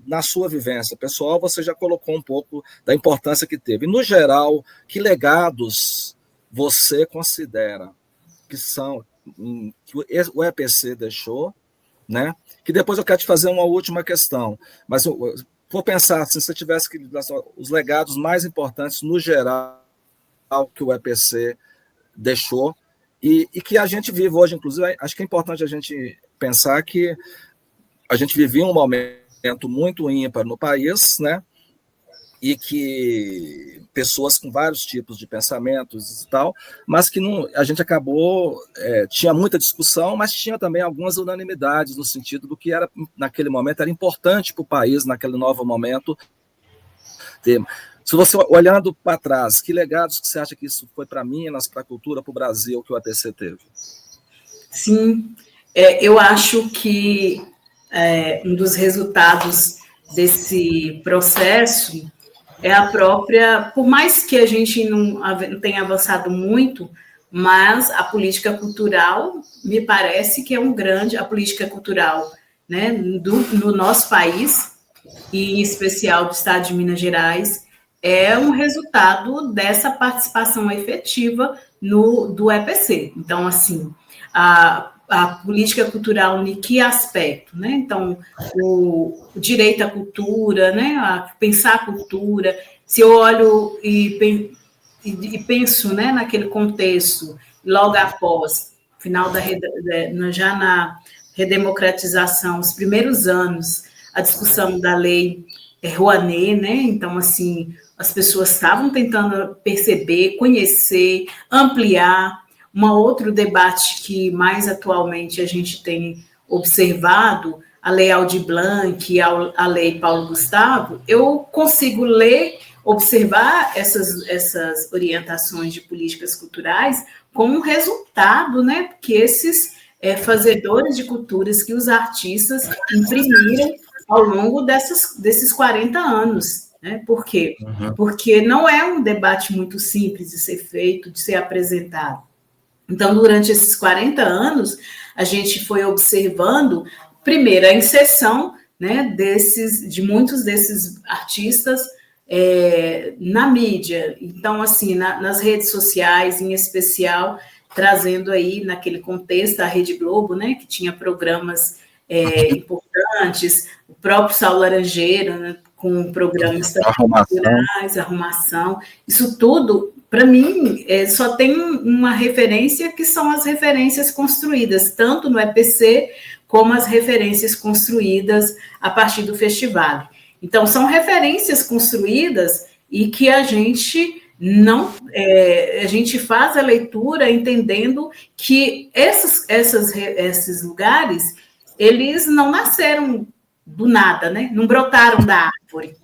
na sua vivência pessoal, você já colocou um pouco da importância que teve. No geral, que legados você considera que o EPC deixou, né? Que depois eu quero te fazer uma última questão, mas vou pensar, assim, se você tivesse que os legados mais importantes no geral que o EPC deixou e que a gente vive hoje, inclusive, acho que é importante a gente pensar que a gente vivia um momento muito ímpar no país, né? E que pessoas com vários tipos de pensamentos e tal, mas que a gente acabou, tinha muita discussão, mas tinha também algumas unanimidades no sentido do que era, naquele momento, era importante para o país, naquele novo momento, ter. Se você, olhando para trás, que legados que você acha que isso foi para Minas, para a cultura, para o Brasil, que o EPC teve? Sim, eu acho que um dos resultados desse processo é a própria, por mais que a gente não tenha avançado muito, mas a política cultural, me parece que é a política cultural, né, no nosso país, e em especial do Estado de Minas Gerais, é um resultado dessa participação efetiva do EPC. Então, assim, a política cultural em que aspecto, né? Então, o direito à cultura, né? Pensar a cultura. Se eu olho e penso, né, naquele contexto, logo após, final já na redemocratização, os primeiros anos, a discussão da lei Rouanet, né? Então, assim, as pessoas estavam tentando perceber, conhecer, ampliar. Outro debate que mais atualmente a gente tem observado, a Lei Aldir Blanc, a Lei Paulo Gustavo, eu consigo ler, observar essas orientações de políticas culturais como um resultado, né, que esses fazedores de culturas, que os artistas imprimiram ao longo desses 40 anos. Né? Por quê? Porque não é um debate muito simples de ser feito, de ser apresentado. Então, durante esses 40 anos, a gente foi observando, primeiro, a inserção, né, de muitos desses artistas na mídia. Então, assim, nas redes sociais, em especial, trazendo aí, naquele contexto, a Rede Globo, né, que tinha programas importantes, o próprio Saulo Laranjeira, né, com programas culturais, arrumação, isso tudo, para mim, só tem uma referência, que são as referências construídas, tanto no EPC, como as referências construídas a partir do festival. Então, são referências construídas e que a gente a gente faz a leitura entendendo que esses lugares, eles não nasceram do nada, né? Não brotaram da árvore.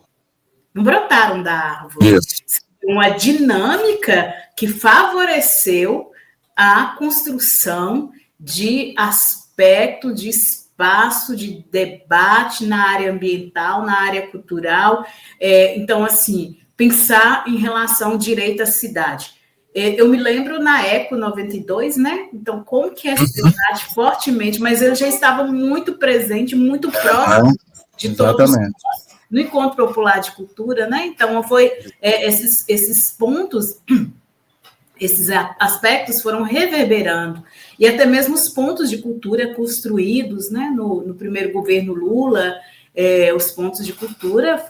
Não brotaram da árvore. Isso. Uma dinâmica que favoreceu a construção de aspecto, de espaço, de debate na área ambiental, na área cultural. Então, assim, pensar em relação ao direito à cidade. Eu me lembro na Eco 92, né? Então, como que essa cidade fortemente, mas eu já estava muito presente, muito próximo de todos no Encontro Popular de Cultura, né? Então, foi esses pontos, esses aspectos foram reverberando, e até mesmo os pontos de cultura construídos, né, no primeiro governo Lula, os pontos de cultura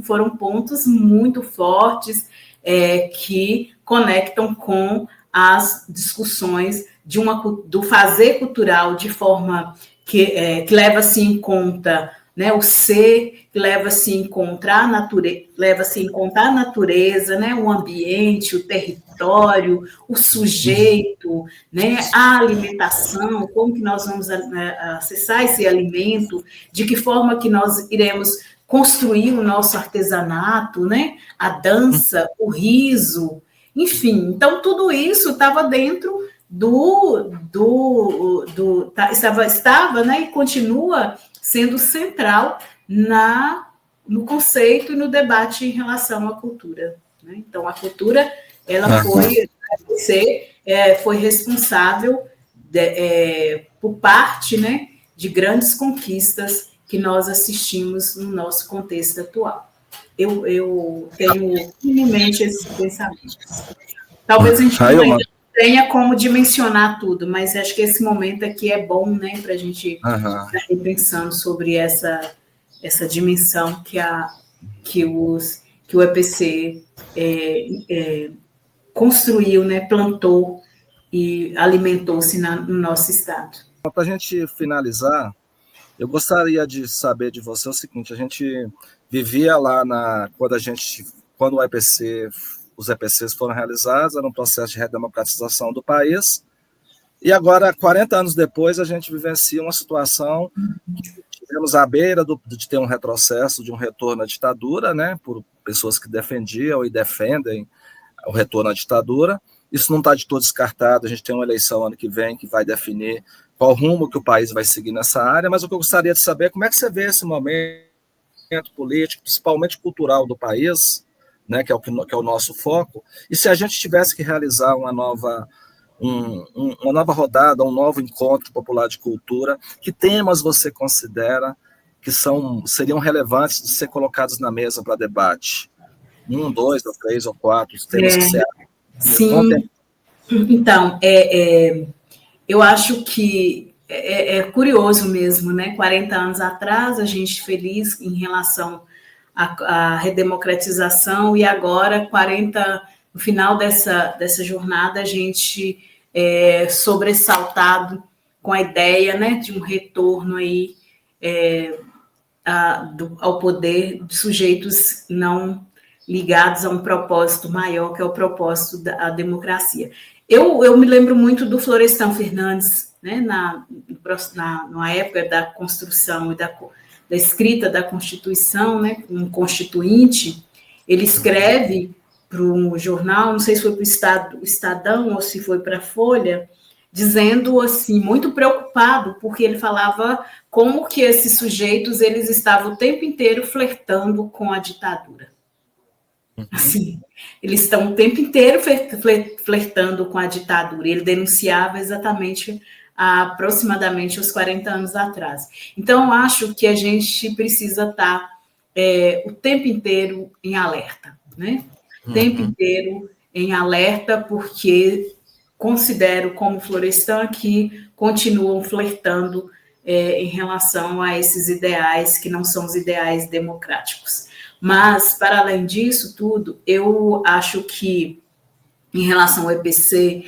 foram pontos muito fortes, que conectam com as discussões do fazer cultural de forma que leva-se em conta, né, o ser, que leva-se em conta a natureza, né, o ambiente, o território, o sujeito, né, a alimentação, como que nós vamos acessar esse alimento, de que forma que nós iremos construir o nosso artesanato, né, a dança, o riso, enfim. Então, tudo isso estava dentro estava, né, e continua sendo central no conceito e no debate em relação à cultura. Né? Então, a cultura, ela foi responsável por parte, né, de grandes conquistas que nós assistimos no nosso contexto atual. Eu tenho em mente esses pensamentos. Talvez a gente não tenha como dimensionar tudo, mas acho que esse momento aqui é bom, né, para a gente estar pensando sobre essa dimensão que o EPC construiu, né, plantou e alimentou-se no nosso estado. Para a gente finalizar, eu gostaria de saber de você o seguinte: a gente vivia lá quando os EPCs foram realizados, era um processo de redemocratização do país, e agora, 40 anos depois, a gente vivencia uma situação que tivemos à beira de ter um retrocesso, de um retorno à ditadura, né, por pessoas que defendiam e defendem o retorno à ditadura. Isso não está de todo descartado, a gente tem uma eleição ano que vem que vai definir qual rumo que o país vai seguir nessa área, mas o que eu gostaria de saber é como é que você vê esse momento político, principalmente cultural do país, né, que é o nosso foco, e se a gente tivesse que realizar uma nova rodada, um novo encontro popular de cultura, que temas você considera que seriam relevantes de ser colocados na mesa para debate? 1, 2, ou 3, ou 4, os temas que você acha. Sim, então, eu acho que é curioso mesmo, né? 40 anos atrás, a gente feliz em relação à redemocratização, e agora, no final dessa jornada, a gente sobressaltado com a ideia, né, de um retorno aí ao poder de sujeitos não ligados a um propósito maior, que é o propósito da democracia. Eu me lembro muito do Florestan Fernandes, né, na época da construção e da escrita da Constituição, né, um constituinte. Ele escreve para um jornal, não sei se foi para o Estadão ou se foi para a Folha, dizendo assim, muito preocupado, porque ele falava como que esses sujeitos eles estavam o tempo inteiro flertando com a ditadura. Assim, eles estão o tempo inteiro flertando com a ditadura. Ele denunciava exatamente aproximadamente uns 40 anos atrás. Então, eu acho que a gente precisa estar o tempo inteiro em alerta, né? O tempo inteiro em alerta, porque considero, como Florestan, que continuam flertando em relação a esses ideais que não são os ideais democráticos. Mas, para além disso tudo, eu acho que, em relação ao EPC,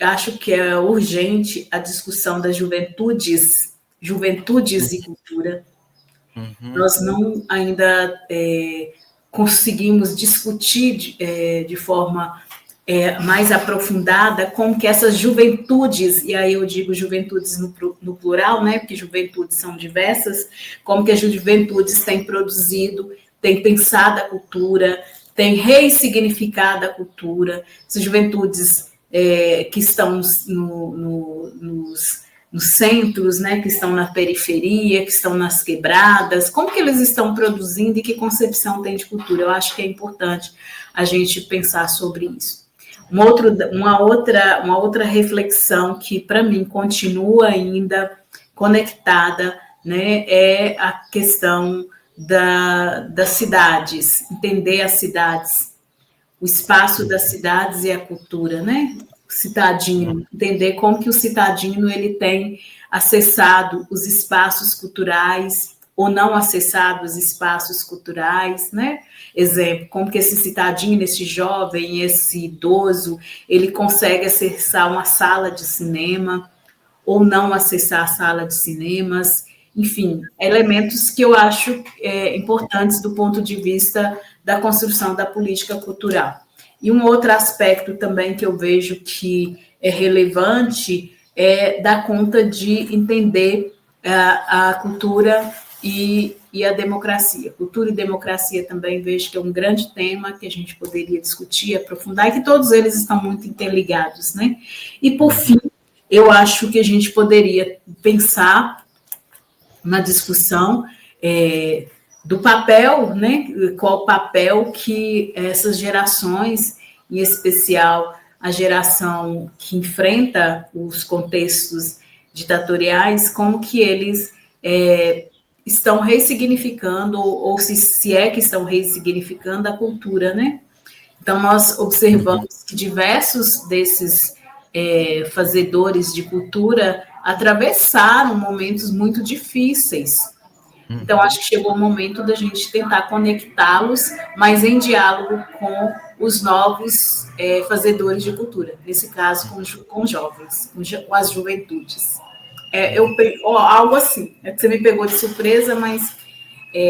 acho que é urgente a discussão das juventudes e cultura. Nós não ainda conseguimos discutir de forma mais aprofundada como que essas juventudes, e aí eu digo juventudes no plural, né, porque juventudes são diversas, como que as juventudes têm produzido, têm pensado a cultura, têm ressignificado a cultura, essas juventudes que estão nos centros, né, que estão na periferia, que estão nas quebradas, como que eles estão produzindo e que concepção tem de cultura? Eu acho que é importante a gente pensar sobre isso. Uma outra reflexão que, para mim, continua ainda conectada, né, é a questão das cidades, entender as cidades, o espaço das cidades e a cultura, né? O citadino, entender como que o citadino ele tem acessado os espaços culturais ou não acessado os espaços culturais, né? Exemplo, como que esse citadino, esse jovem, esse idoso, ele consegue acessar uma sala de cinema ou não acessar a sala de cinemas, enfim, elementos que eu acho importantes do ponto de vista da construção da política cultural. E um outro aspecto também que eu vejo que é relevante é dar conta de entender a cultura e a democracia. Cultura e democracia também vejo que é um grande tema que a gente poderia discutir, aprofundar, e que todos eles estão muito interligados, né? E, por fim, eu acho que a gente poderia pensar na discussão do papel, né? Qual o papel que essas gerações, em especial a geração que enfrenta os contextos ditatoriais, como que eles estão ressignificando, ou se é que estão ressignificando a cultura, né? Então, nós observamos que diversos desses fazedores de cultura atravessaram momentos muito difíceis. Então, acho que chegou o momento da gente tentar conectá-los, mas em diálogo com os novos fazedores de cultura, nesse caso, com jovens, com as juventudes. Algo assim, você me pegou de surpresa, mas...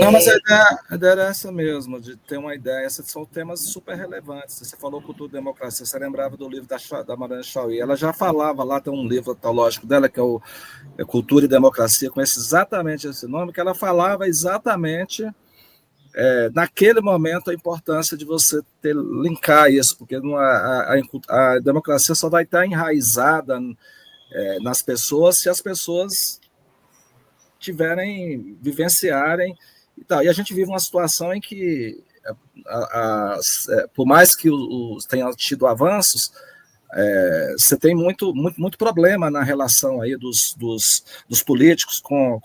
Não, mas a ideia era essa mesmo, de ter uma ideia. Esses são temas super relevantes. Você falou cultura e democracia, você lembrava do livro da Mariana Chauí. Ela já falava lá, tem um livro teológico dela, que é Cultura e Democracia, com exatamente esse nome, que ela falava exatamente, naquele momento, a importância de você linkar isso, porque a democracia só vai estar enraizada nas pessoas, se as pessoas vivenciarem e tal. E a gente vive uma situação em que, por mais que tenha tido avanços, você tem muito problema na relação aí dos políticos com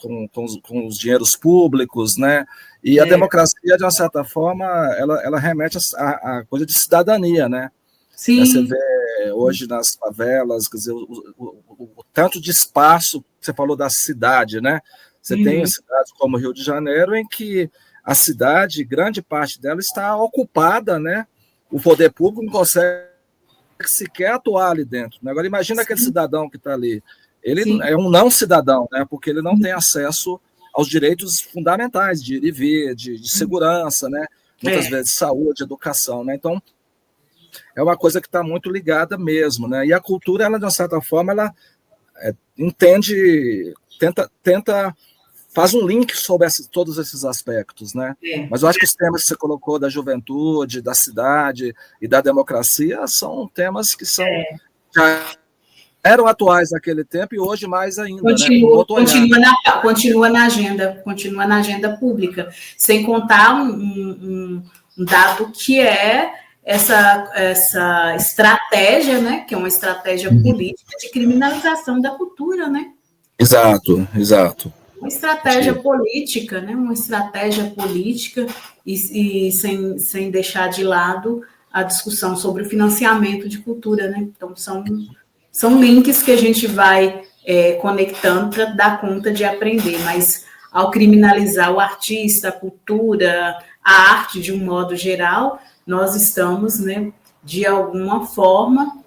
os dinheiros públicos, né? E a democracia, de uma certa forma, ela remete a coisa de cidadania, né? Sim. Você vê hoje nas favelas, quer dizer, o tanto de espaço, você falou da cidade, né? Você tem cidades como Rio de Janeiro, em que a cidade, grande parte dela, está ocupada, né? O poder público não consegue sequer atuar ali dentro. Né? Agora, imagina aquele cidadão que está ali. Ele é um não cidadão, né? Porque ele não tem acesso aos direitos fundamentais de ir e vir, de segurança, né? Muitas vezes saúde, educação, né? Então, é uma coisa que está muito ligada mesmo, né? E a cultura, ela, de uma certa forma, ela faz um link sobre todos esses aspectos, né? Mas eu acho que os temas que você colocou da juventude, da cidade e da democracia são temas que já eram atuais naquele tempo e hoje mais ainda, continua na agenda pública, sem contar um dado que é essa estratégia, né, que é uma estratégia política de criminalização da cultura, né? Exato. Uma estratégia política, né? Uma estratégia política e sem deixar de lado a discussão sobre o financiamento de cultura, né? Então, são links que a gente vai conectando para dar conta de aprender, mas ao criminalizar o artista, a cultura, a arte de um modo geral, nós estamos, né, de alguma forma,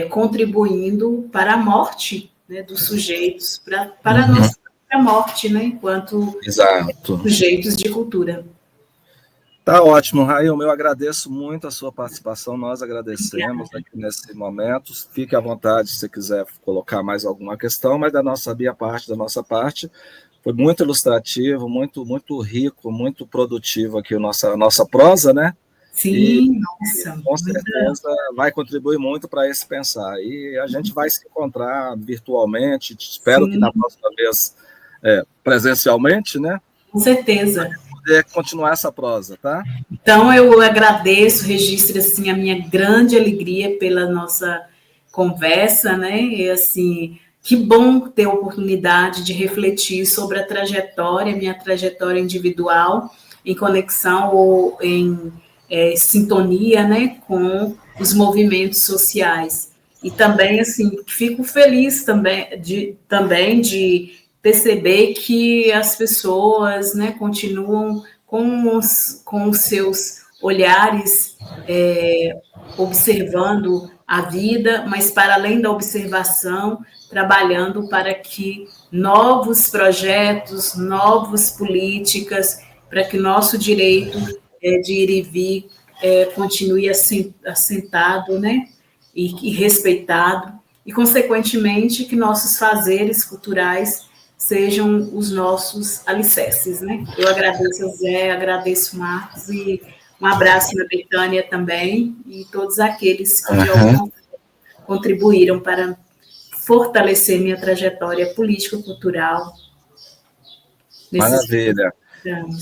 contribuindo para a morte, né, dos sujeitos, para a nossa morte, né, enquanto sujeitos de cultura. Tá ótimo, Railma, eu agradeço muito a sua participação, nós agradecemos aqui nesse momento, fique à vontade se você quiser colocar mais alguma questão, mas da nossa parte, foi muito ilustrativo, muito rico, muito produtivo aqui a nossa prosa, né? Sim, nossa. Com certeza vai contribuir muito para esse pensar, e a gente vai se encontrar virtualmente, espero que na próxima vez presencialmente, né? Com certeza. Poder continuar essa prosa, tá? Então, eu agradeço, registro, assim, a minha grande alegria pela nossa conversa, né? E, assim, que bom ter a oportunidade de refletir sobre a trajetória, minha trajetória individual, em conexão ou em sintonia, né, com os movimentos sociais. E também, assim, fico feliz também de perceber que as pessoas, né, continuam com os seus olhares observando a vida, mas para além da observação, trabalhando para que novos projetos, novas políticas, para que nosso direito de ir e vir continue assentado, né, e respeitado, e, consequentemente, que nossos fazeres culturais sejam os nossos alicerces, né? Eu agradeço ao Zé, agradeço o Marcos, e um abraço na Betânia também, e todos aqueles que de alguma forma contribuíram para fortalecer minha trajetória político-cultural. Maravilha.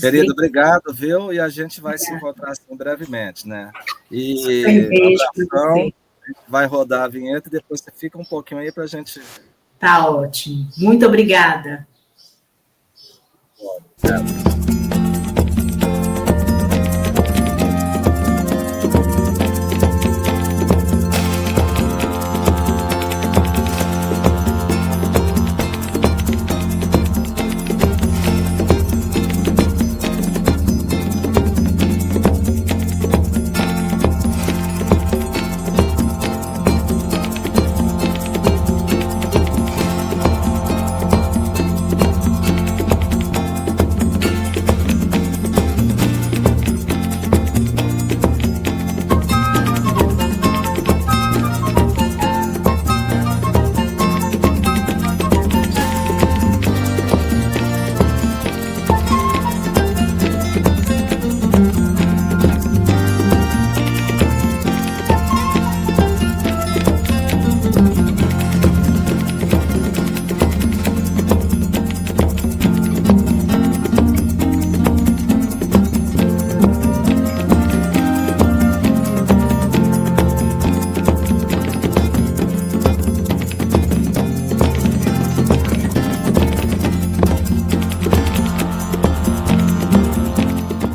Querido, obrigado, viu? E a gente vai se encontrar assim, brevemente, né? E abração, vai rodar a vinheta e depois você fica um pouquinho aí para a gente... Tá ótimo. Muito obrigada. Obrigado.